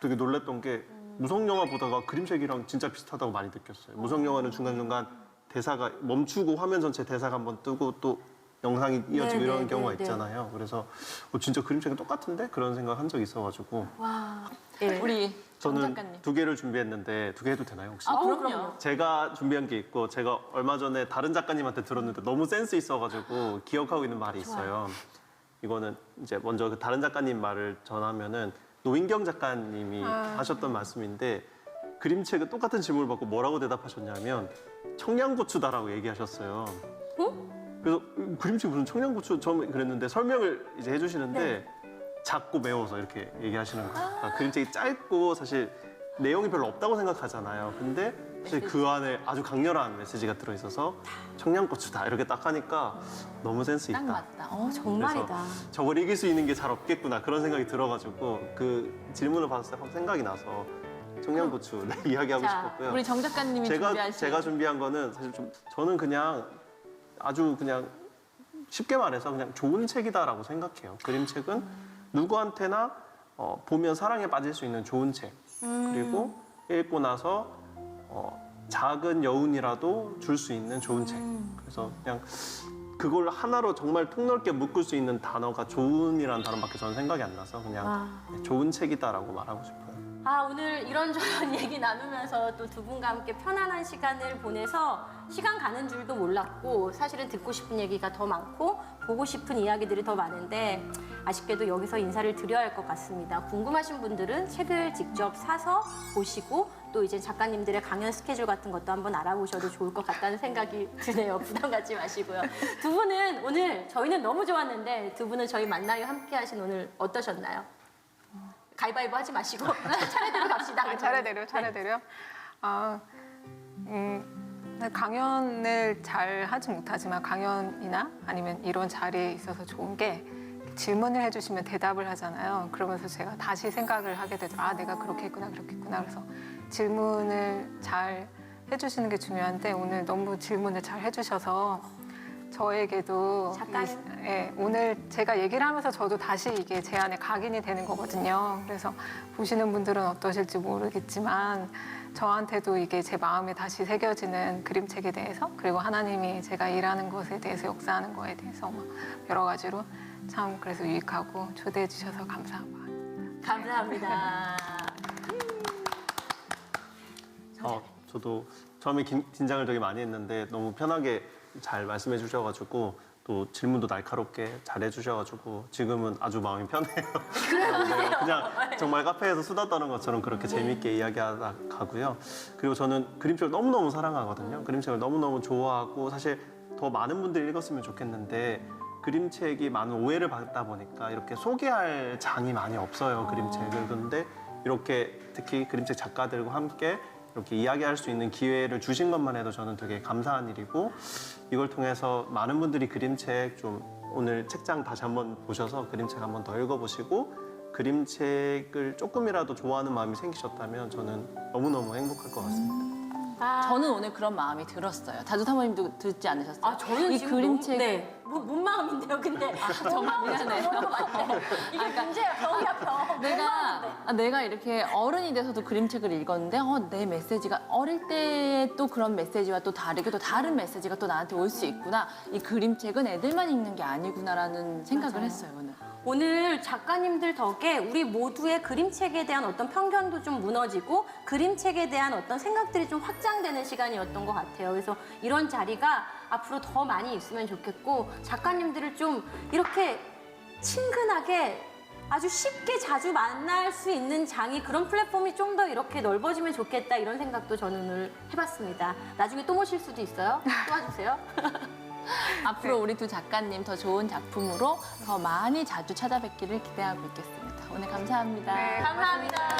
되게 놀랐던 게 무성 영화 보다가 그림책이랑 진짜 비슷하다고 많이 느꼈어요. 무성 영화는 중간중간 대사가 멈추고 화면 전체 대사가 한번 뜨고 또 영상이 이어지고 네, 이런 네, 경우가 네, 네. 있잖아요. 그래서 진짜 그림책은 똑같은데? 그런 생각 한 적이 있어가지고 네. 우리 정 저는 작가님. 2개를 준비했는데 2개 해도 되나요 혹시? 아, 그럼요. 제가 준비한 게 있고 제가 얼마 전에 다른 작가님한테 들었는데 너무 센스 있어가지고 기억하고 있는 말이 있어요. 이거는 이제 먼저 그 다른 작가님 말을 전하면은 노인경 작가님이 하셨던 말씀인데 그림책은 똑같은 질문을 받고 뭐라고 대답하셨냐면 청양고추다라고 얘기하셨어요. 그래서 그림책 무슨 청양고추 처음에 그랬는데 설명을 이제 해주시는데 작고 매워서 이렇게 얘기하시는 거예요. 그러니까 그림책이 짧고 사실 내용이 별로 없다고 생각하잖아요. 근데 사실 그 안에 아주 강렬한 메시지가 들어있어서 청양고추다 이렇게 딱 하니까 너무 센스 딱 있다. 맞다. 정말이다. 그래서 저걸 이길 수 있는 게 잘 없겠구나 그런 생각이 들어가지고 그 질문을 받았을 때 확 생각이 나서 청양고추 네, 이야기하고 자, 싶었고요. 우리 정 작가님이 준비하신 제가 준비한 거는 사실 좀 저는 그냥 아주 그냥 쉽게 말해서 그냥 좋은 책이다라고 생각해요. 그림책은 누구한테나 보면 사랑에 빠질 수 있는 좋은 책. 그리고 읽고 나서 작은 여운이라도 줄 수 있는 좋은 책. 그래서 그냥 그걸 하나로 정말 폭넓게 묶을 수 있는 단어가 좋은이라는 단어밖에 저는 생각이 안 나서 그냥 좋은 책이다라고 말하고 싶어요. 오늘 이런저런 얘기 나누면서 또 두 분과 함께 편안한 시간을 보내서 시간 가는 줄도 몰랐고 사실은 듣고 싶은 얘기가 더 많고 보고 싶은 이야기들이 더 많은데 아쉽게도 여기서 인사를 드려야 할 것 같습니다. 궁금하신 분들은 책을 직접 사서 보시고 또 이제 작가님들의 강연 스케줄 같은 것도 한번 알아보셔도 좋을 것 같다는 생각이 드네요. 부담 갖지 마시고요. 두 분은 오늘 저희는 너무 좋았는데 두 분은 저희 만나요 함께 하신 오늘 어떠셨나요? 가위바위보 하지 마시고 차례대로 갑시다. 차례대로. 강연을 잘 하지 못하지만 강연이나 아니면 이런 자리에 있어서 좋은 게 질문을 해주시면 대답을 하잖아요. 그러면서 제가 다시 생각을 하게 되더라고요. 내가 그렇게 했구나. 그래서 질문을 잘 해주시는 게 중요한데 오늘 너무 질문을 잘 해주셔서 저에게도 오늘 제가 얘기를 하면서 저도 다시 이게 제 안에 각인이 되는 거거든요. 그래서 보시는 분들은 어떠실지 모르겠지만 저한테도 이게 제 마음에 다시 새겨지는 그림책에 대해서 그리고 하나님이 제가 일하는 것에 대해서 역사하는 거에 대해서 막 여러 가지로 참 그래서 유익하고 초대해 주셔서 감사합니다. 감사합니다. 저도 처음에 긴장을 되게 많이 했는데 너무 편하게 잘 말씀해 주셔가지고 또 질문도 날카롭게 잘 해주셔가지고 지금은 아주 마음이 편해요. 그냥 정말 카페에서 수다 떠는 것처럼 그렇게 재밌게 이야기하다 가고요. 그리고 저는 그림책을 너무너무 사랑하거든요. 그림책을 너무너무 좋아하고 사실 더 많은 분들이 읽었으면 좋겠는데 그림책이 많은 오해를 받다 보니까 이렇게 소개할 장이 많이 없어요. 그림책을. 그런데 이렇게 특히 그림책 작가들과 함께 이렇게 이야기할 수 있는 기회를 주신 것만 해도 저는 되게 감사한 일이고 이걸 통해서 많은 분들이 그림책 좀 오늘 책장 다시 한번 보셔서 그림책 한번 더 읽어보시고 그림책을 조금이라도 좋아하는 마음이 생기셨다면 저는 너무너무 행복할 것 같습니다. 저는 오늘 그런 마음이 들었어요. 다주 사모님도 듣지 않으셨어요? 저는 이 지금 그림책 뭔 마음인데요, 근데. 정말 미안해요. 이게 문제야, 병이야, 병. 내가 이렇게 어른이 돼서도 그림책을 읽었는데 내 메시지가 어릴 때 또 그런 메시지와 또 다르게 또 다른 메시지가 또 나한테 올 수 있구나. 이 그림책은 애들만 읽는 게 아니구나라는 생각을 했어요, 오늘. 오늘 작가님들 덕에 우리 모두의 그림책에 대한 어떤 편견도 좀 무너지고 그림책에 대한 어떤 생각들이 좀 확장되는 시간이었던 것 같아요. 그래서 이런 자리가 앞으로 더 많이 있으면 좋겠고 작가님들을 좀 이렇게 친근하게 아주 쉽게 자주 만날 수 있는 장이 그런 플랫폼이 좀 더 이렇게 넓어지면 좋겠다 이런 생각도 저는 오늘 해봤습니다. 나중에 또 모실 수도 있어요. 또 와주세요. 앞으로 우리 두 작가님 더 좋은 작품으로 더 많이 자주 찾아뵙기를 기대하고 있겠습니다. 오늘 감사합니다. 네, 감사합니다.